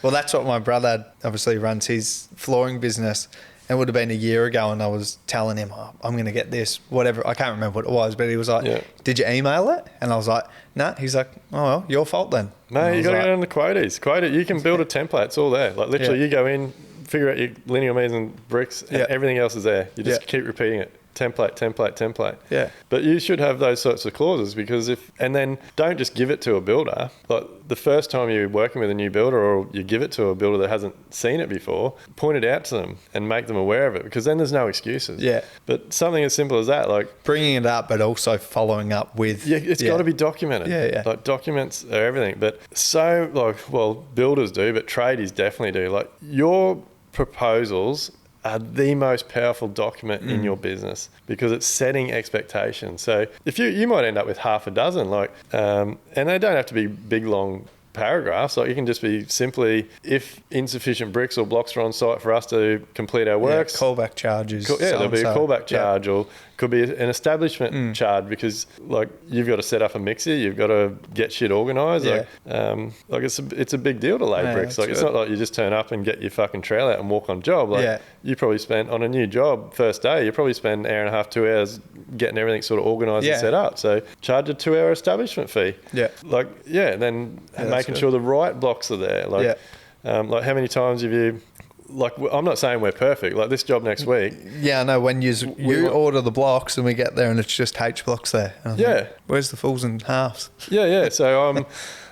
Well, that's what my brother obviously runs his flooring business. It would have been a year ago, and I was telling him, I'm going to get this, whatever. I can't remember what it was, but he was like, did you email it? And I was like, no. He's like, oh, well, your fault then. No, you got to get on the QuoteEaze. You can build a template. It's all there. Like literally you go in, figure out your linear meters and bricks, and everything else is there. You just keep repeating it. Template. But you should have those sorts of clauses because and then don't just give it to a builder. Like the first time you're working with a new builder or you give it to a builder that hasn't seen it before, point it out to them and make them aware of it because then there's no excuses. But something as simple as that, like bringing it up, but also following up with. It's got to be documented. Like documents are everything. But builders do, but tradies definitely do. Like your proposals are the most powerful document in your business because it's setting expectations. So if you might end up with half a dozen, and they don't have to be big, long paragraphs. Like you can just be simply, if insufficient bricks or blocks are on site for us to complete our works. Callback charges. There'll be a callback charge or could be an establishment charge because like you've got to set up a mixer, you've got to get shit organised. It's a big deal to lay bricks. Like it's not like you just turn up and get your fucking trailer out and walk on job. You probably spend on a new job first day, you probably spend an hour and a half, 2 hours getting everything sort of organised and set up. So charge a 2-hour establishment fee. Then making sure the right blocks are there. Like how many times have you like, I'm not saying we're perfect. Like this job next week. Yeah, I know. When you order the blocks and we get there and it's just H blocks there. And I'm like, where's the fulls and halves? Yeah. So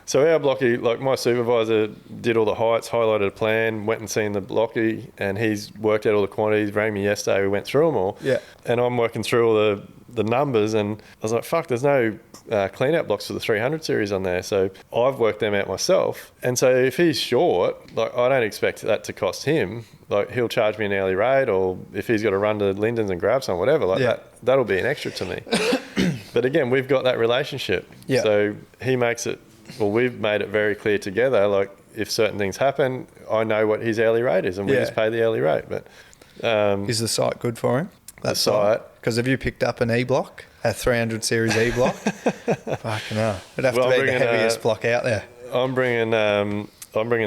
so our blocky, like my supervisor did all the heights, highlighted a plan, went and seen the blocky, and he's worked out all the quantities. Rang me yesterday. We went through them all. Yeah. And I'm working through all the numbers, and I was like, fuck, there's no clean out blocks for the 300 series on there. So I've worked them out myself. And so if he's short, like I don't expect that to cost him. Like he'll charge me an hourly rate, or if he's got to run to Lyndon's and grab some, whatever, like that'll be an extra to me. But again, we've got that relationship. Yeah. So he makes it, well, we've made it very clear together, like if certain things happen, I know what his hourly rate is, and we just pay the hourly rate. But is the site good for him? The site? Because have you picked up an E block, a 300 series E block? Fucking hell. It'd have to be the heaviest block out there. I'm bringing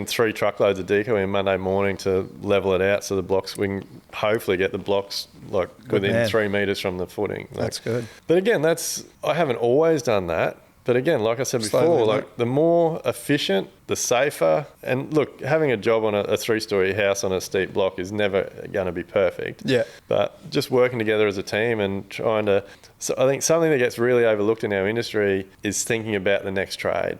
3 truckloads of deco in Monday morning to level it out, so the blocks, we can hopefully get the blocks like within 3 metres from the footing. Like, that's good. But again, I haven't always done that. But again, like I said before, like the more efficient, the safer. And look, having a job on a 3-story house on a steep block is never going to be perfect. Yeah. But just working together as a team and trying to, so I think something that gets really overlooked in our industry is thinking about the next trade.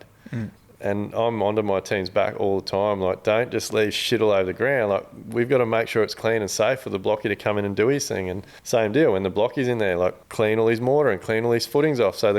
And I'm onto my team's back all the time. Like, don't just leave shit all over the ground. Like, we've got to make sure it's clean and safe for the blocky to come in and do his thing. And same deal, when the blocky's in there, like, clean all his mortar and clean all his footings off so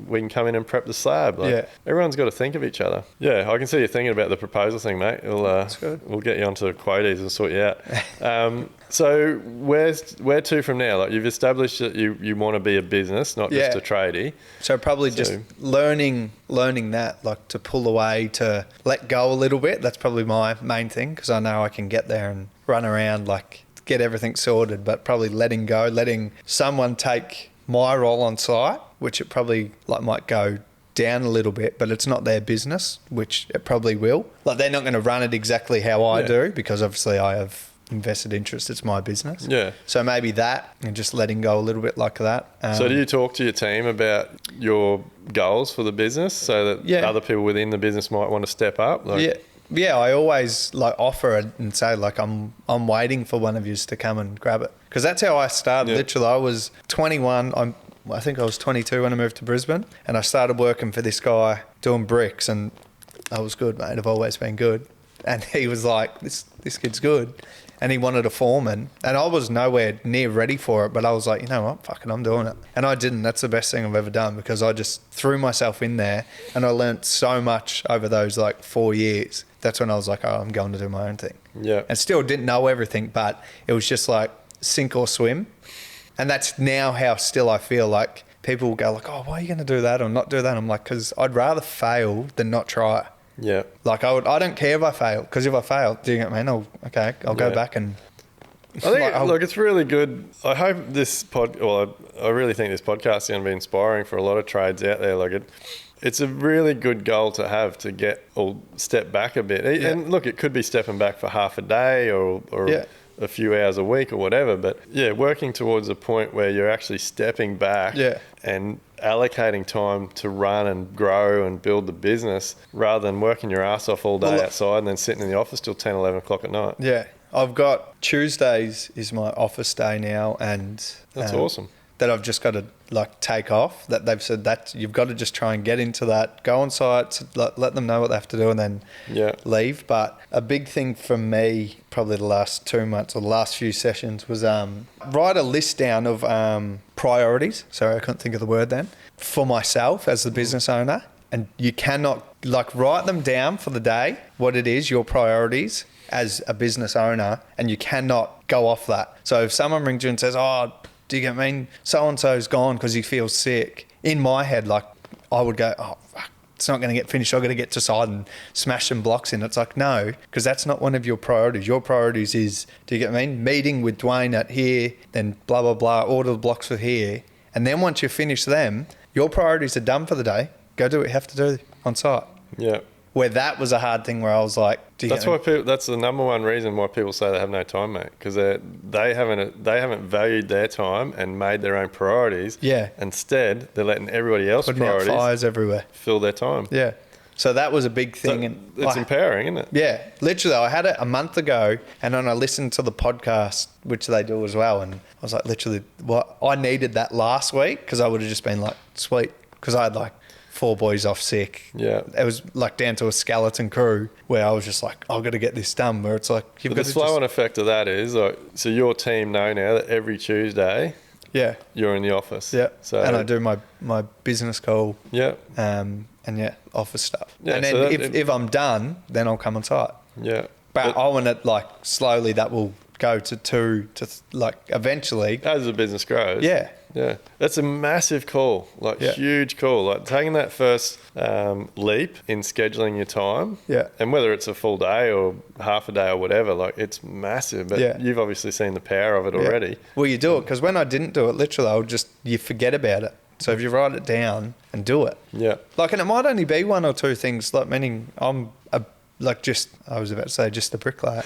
we can come in and prep the slab. Like, everyone's got to think of each other. Yeah, I can see you thinking about the proposal thing, mate. That's good. We'll get you onto QuoteEaze and sort you out. So where to from now? Like, you've established that you want to be a business, not just a tradie. So probably just learning that, like to pull away, to let go a little bit. That's probably my main thing, because I know I can get there and run around, like get everything sorted, but probably letting go, letting someone take my role on site, which it probably like might go down a little bit, but it's not their business, which it probably will. Like they're not going to run it exactly how I do, because obviously I have invested interest, it's my business. Yeah. So maybe that, and just letting go a little bit like that. So do you talk to your team about your goals for the business, so that other people within the business might want to step up? Like, yeah, I always like offer it and say like I'm waiting for one of you to come and grab it, because that's how I started. Literally, I was 21. I think I was 22 when I moved to Brisbane, and I started working for this guy doing bricks, and I was good, mate. I've always been good. And he was like, this kid's good. And he wanted a foreman, and I was nowhere near ready for it, but I was like, you know what, fucking I'm doing it. And I didn't. That's the best thing I've ever done, because I just threw myself in there, and I learnt so much over those like 4 years. That's when I was like, oh, I'm going to do my own thing. Yeah. And still didn't know everything, but it was just like sink or swim. And that's now how still I feel. Like people will go like, oh, why are you going to do that or not do that? I'm like, because I'd rather fail than not try. Yeah. Like I don't care if I fail, because if I fail, do you get me? I'll go back and. I think look, it's really good. I hope this I really think this podcast is going to be inspiring for a lot of trades out there. Like it's a really good goal to have, to get or step back a bit. Yeah. And look, it could be stepping back for half a day or a few hours a week or whatever. But yeah, working towards a point where you're actually stepping back and allocating time to run and grow and build the business, rather than working your ass off all day outside and then sitting in the office till 10, 11 o'clock at night. Yeah. I've got Tuesdays is my office day now, and that's awesome. That I've just got to like take off. That they've said that you've got to just try and get into that, go on site, let them know what they have to do, and then leave. But a big thing for me, probably the last 2 months or the last few sessions, was write a list down of priorities. Sorry, I couldn't think of the word then. For myself as the business owner, and you cannot like write them down for the day, what it is, your priorities as a business owner, and you cannot go off that. So if someone rings you and says, oh, do you get me? So-and-so's gone because he feels sick. In my head, like I would go, oh, fuck, it's not going to get finished. I've got to get to site and smash some blocks in. It's like, no, because that's not one of your priorities. Your priorities is, do you get me? Meeting with Dwayne at here, then blah, blah, blah, order the blocks for here. And then once you finish them, your priorities are done for the day. Go do what you have to do on site. Yeah. Where that was a hard thing, where I was like, that's why people, that's the number one reason why people say they have no time, mate, because they haven't valued their time and made their own priorities. Yeah. Instead, they're letting everybody else's priorities out fires everywhere fill their time. Yeah. So that was a big thing. So and it's empowering, isn't it? Yeah, literally, I had it a month ago, and then I listened to the podcast, which they do as well, and I was like, literally, what I needed that last week because I would have just been like, sweet, because I had like 4 boys off sick. Yeah. It was like down to a skeleton crew where I was just like, I've got to get this done. Where it's like, you've got The to flow-on effect of that is, like, so your team know now that every Tuesday yeah, you're in the office. yeah. So, And I do my business call. Yeah. And yeah, office stuff. Yeah, and then so if I'm done, then I'll come on site. Yeah. But I want it like slowly that will go to 2 to like eventually. As the business grows. Yeah. Yeah. That's a massive call, like huge call. Like taking that first leap in scheduling your time. Yeah. And whether it's a full day or half a day or whatever, like it's massive. But Yeah. you've obviously seen the power of it already. Well, you do it because when I didn't do it, literally, you forget about it. So if you write it down and do it. Yeah. Like, and it might only be 1 or 2 things, like meaning I was about to say just a bricklayer.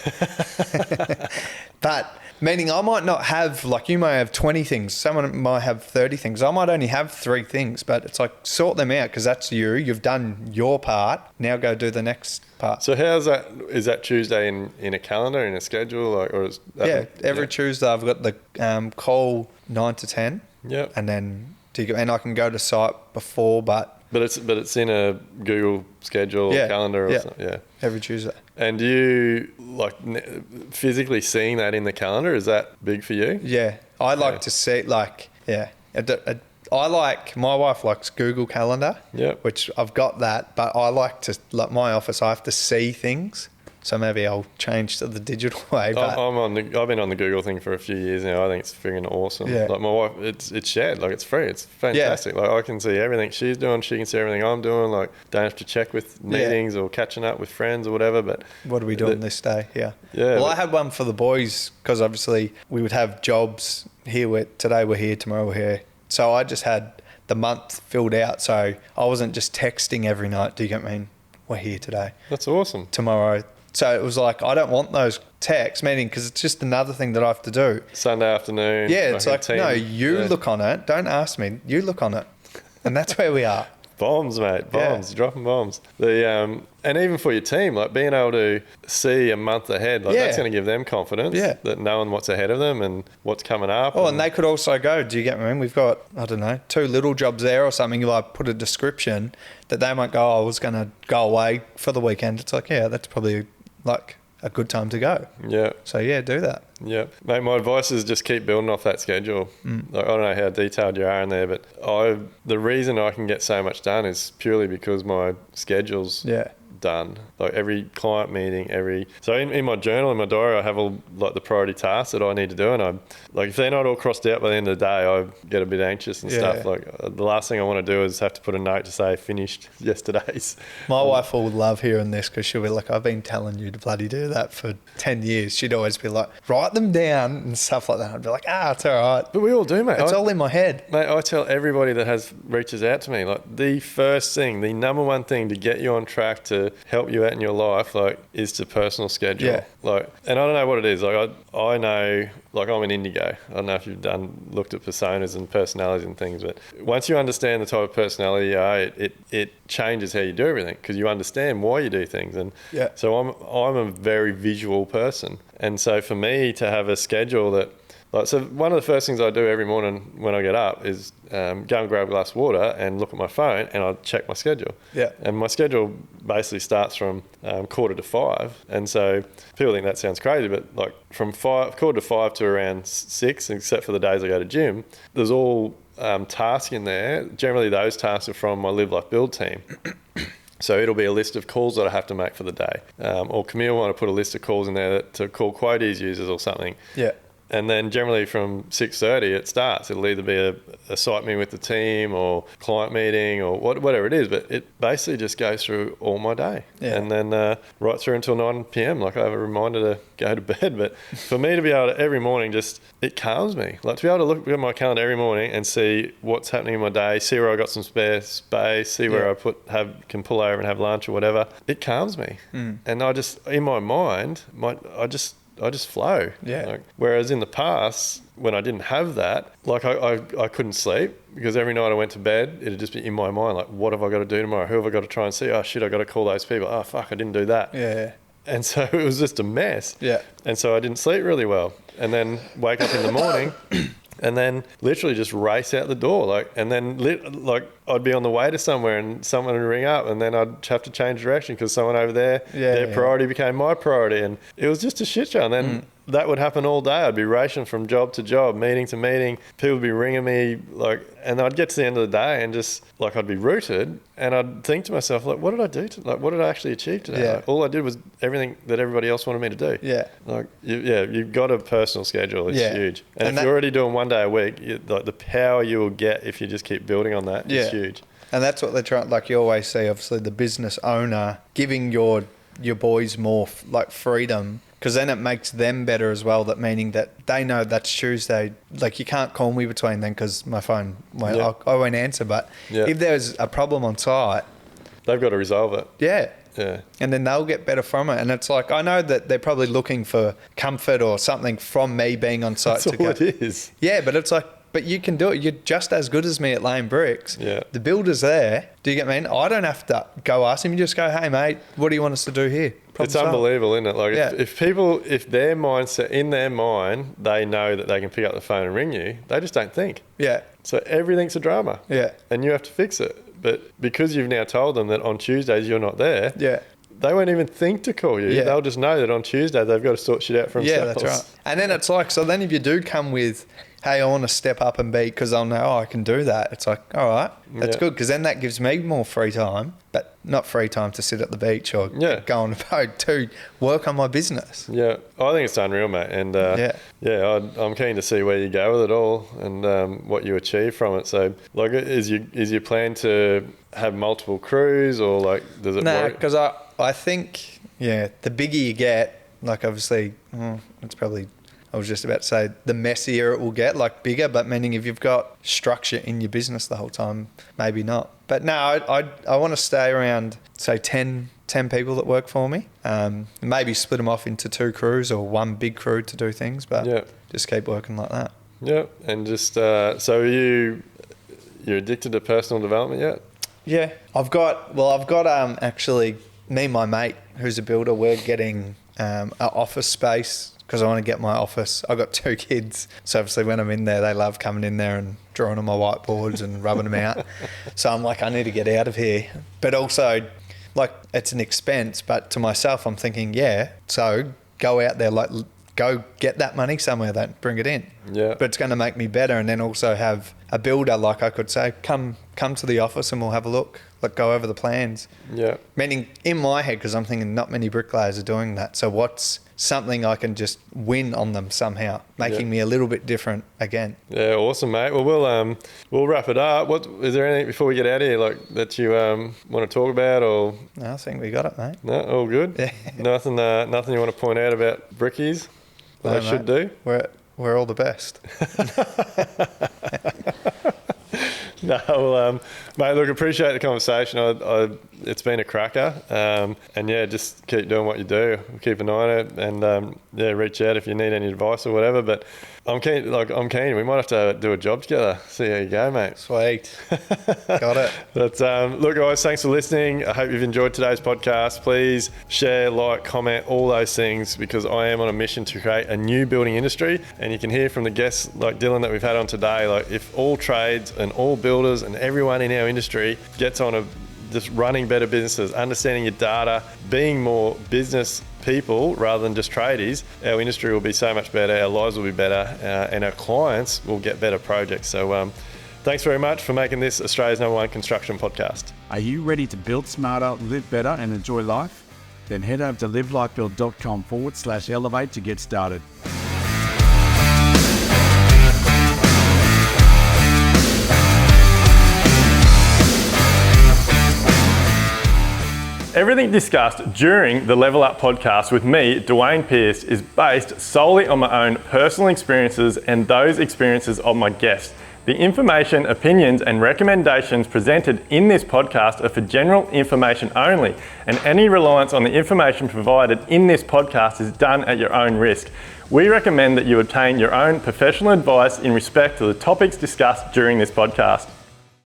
But meaning I might not have, like you may have 20 things, someone might have 30 things. I might only have 3 things, but it's like sort them out because that's you've done your part. Now go do the next part. So how's that? Is that Tuesday in a calendar, in a schedule, like, or is that every Tuesday I've got the call 9 to 10. Yeah. And then and I can go to site before, but it's in a Google schedule or calendar or something. Yeah. Every Tuesday. And do you like physically seeing that in the calendar? Is that big for you? Yeah, I like to see I like, my wife likes Google Calendar. Yeah. Which I've got that, but I like to, like my office, I have to see things. So maybe I'll change to the digital way. But I've been on the Google thing for a few years now. I think it's freaking awesome. Yeah. Like my wife, it's shared. Like it's free. It's fantastic. Yeah. Like I can see everything she's doing. She can see everything I'm doing. Like don't have to check with meetings or catching up with friends or whatever. But what are we doing this day? Yeah. Yeah. Well, I had one for the boys because obviously we would have jobs here. Today we're here, tomorrow we're here. So I just had the month filled out. So I wasn't just texting every night. Do you get me? We're here today. That's awesome. Tomorrow. So it was like, I don't want those texts, meaning because it's just another thing that I have to do. Sunday afternoon. Yeah, it's like, no, you look on it. Don't ask me. You look on it. And that's where we are. Bombs, mate. Bombs. Dropping bombs. And even for your team, like being able to see a month ahead, like that's going to give them confidence that knowing what's ahead of them and what's coming up. Oh, and they could also go, do you get me? We've got, I don't know, 2 little jobs there or something. You like put a description that they might go, I was going to go away for the weekend. It's like, yeah, that's probably like a good time to go. Yeah. So yeah, do that. Yeah. Mate, my advice is just keep building off that schedule. Like, I don't know how detailed you are in there, but the reason I can get so much done is purely because my schedule's done. Like every client meeting, so in my journal, in my diary, I have all like the priority tasks that I need to do, and I'm like, if they're not all crossed out by the end of the day, I get a bit anxious and stuff. Like the last thing I want to do is have to put a note to say finished yesterday's. My wife will love hearing this because she'll be like, I've been telling you to bloody do that for 10 years. She'd always be like, write them down and stuff like that. I'd be like, it's all right. But we all do, mate. It's all in my head. Mate, I tell everybody that reaches out to me, like the first thing, the number one thing to get you on track to help you out in your life, like, is to personal schedule. Yeah. Like, and I don't know what it is. Like, I know, like, I'm an indigo. I don't know if you've looked at personas and personalities and things, but once you understand the type of personality you are, it changes how you do everything because you understand why you do things. And so I'm a very visual person. And so for me to have a schedule that, like, so one of the first things I do every morning when I get up is go and grab a glass of water and look at my phone and I'll check my schedule. Yeah. And my schedule basically starts from 4:45. And so people think that sounds crazy, but like from 4:45 to around 6, except for the days I go to gym, there's all tasks in there. Generally those tasks are from my Live Life Build team. So it'll be a list of calls that I have to make for the day. Or Camille want to put a list of calls in there to call QuoteEaze users or something. Yeah. And then generally from 6:30 it starts. It'll either be a site meeting with the team or client meeting or whatever it is. But it basically just goes through all my day. Yeah. And then right through until 9 p.m. Like I have a reminder to go to bed. But for me to be able to every morning, it calms me. Like to be able to look at my calendar every morning and see what's happening in my day, see where I got some spare space, see where I can pull over and have lunch or whatever. It calms me. And I just, in my mind, I just flow. Yeah. Like, whereas in the past, when I didn't have that, like I couldn't sleep because every night I went to bed, it'd just be in my mind, like, what have I got to do tomorrow? Who have I got to try and see? Oh shit, I got to call those people. Oh fuck, I didn't do that. Yeah. And so it was just a mess. Yeah. And so I didn't sleep really well. And then wake up in the morning and then literally just race out the door. Like, and then I'd be on the way to somewhere and someone would ring up and then I'd have to change direction because someone over there, their priority became my priority. And it was just a shit show. And then that would happen all day. I'd be racing from job to job, meeting to meeting. People would be ringing me, like, and I'd get to the end of the day and just, like, I'd be rooted and I'd think to myself, like, what did I do? What did I actually achieve today? Yeah. Like, all I did was everything that everybody else wanted me to do. Yeah. Like, you've got a personal schedule. It's huge. And if you're already doing 1 day a week, like, the power you will get if you just keep building on that is huge. And that's what they're trying, like you always see, obviously, the business owner giving your boys more, like, freedom. Because then it makes them better as well, that meaning that they know that's Tuesday. Like, you can't call me between then because my phone, I won't answer. But if there's a problem on site, they've got to resolve it. Yeah. Yeah. And then they'll get better from it. And it's like, I know that they're probably looking for comfort or something from me being on site. That's all it is. Yeah, but it's like, but you can do it. You're just as good as me at laying bricks. Yeah. The builder's there. Do you get me? I don't have to go ask him. You just go, hey, mate, what do you want us to do here? It's unbelievable, isn't it? Like, if their mindset, in their mind, they know that they can pick up the phone and ring you, they just don't think. Yeah. So everything's a drama. Yeah. And you have to fix it. But because you've now told them that on Tuesdays you're not there, they won't even think to call you. They'll just know that on Tuesday they've got to sort shit out for themselves. Yeah, that's right. And then it's like, so then if you do come with, hey, I want to step up and be, because I'll know, I can do that. It's like, all right, that's good. Because then that gives me more free time, but not free time to sit at the beach or go on a boat, to work on my business. Yeah, I think it's unreal, mate. And I'm keen to see where you go with it all and what you achieve from it. So, like, is your plan to have multiple crews, or like, does it work? Because I think, the bigger you get, like, obviously, it's probably, I was just about to say, the messier it will get, like bigger, but meaning if you've got structure in your business the whole time, maybe not. But no, I want to stay around, say, 10 people that work for me. Maybe split them off into 2 crews or 1 big crew to do things, but just keep working like that. Yeah, and just, so you're addicted to personal development yet? Yeah, I've got actually, me and my mate who's a builder, we're getting an office space because I want to get my office. I've got 2 kids, so obviously when I'm in there, they love coming in there and drawing on my whiteboards and rubbing them out. So I'm like, I need to get out of here. But also, like, it's an expense, but to myself, I'm thinking, so go out there, like, go get that money somewhere, then bring it in. Yeah. But it's going to make me better, and then also have a builder, like I could say, come to the office and we'll have a look, like, go over the plans. Yeah. Meaning in my head, because I'm thinking not many bricklayers are doing that. So what's something I can just win on them somehow, making me a little bit different again. Yeah, awesome, mate. Well, we'll wrap it up. What is there anything before we get out of here, like, that you want to talk about, or? No, I think we got it, mate. No, all good. Yeah. Nothing you want to point out about Brickies that I should do? We're all the best. No, well, mate, look, appreciate the conversation. It's been a cracker. And just keep doing what you do. Keep an eye on it, and reach out if you need any advice or whatever. But I'm keen. We might have to do a job together. See how you go, mate. Sweet. Got it. But look, guys, thanks for listening. I hope you've enjoyed today's podcast. Please share, like, comment, all those things, because I am on a mission to create a new building industry. And you can hear from the guests like Dylan that we've had on today, like, if all trades and all builders and everyone in our industry gets on just running better businesses, understanding your data, being more business people rather than just tradies, our industry will be so much better, our lives will be better, and our clients will get better projects. So thanks very much for making this Australia's #1 construction podcast. Are you ready to build smarter, live better and enjoy life? Then head over to livelikebuild.com/elevate to get started. Everything discussed during the Level Up podcast with me, Dwayne Pearce, is based solely on my own personal experiences and those experiences of my guests. The information, opinions, and recommendations presented in this podcast are for general information only, and any reliance on the information provided in this podcast is done at your own risk. We recommend that you obtain your own professional advice in respect to the topics discussed during this podcast.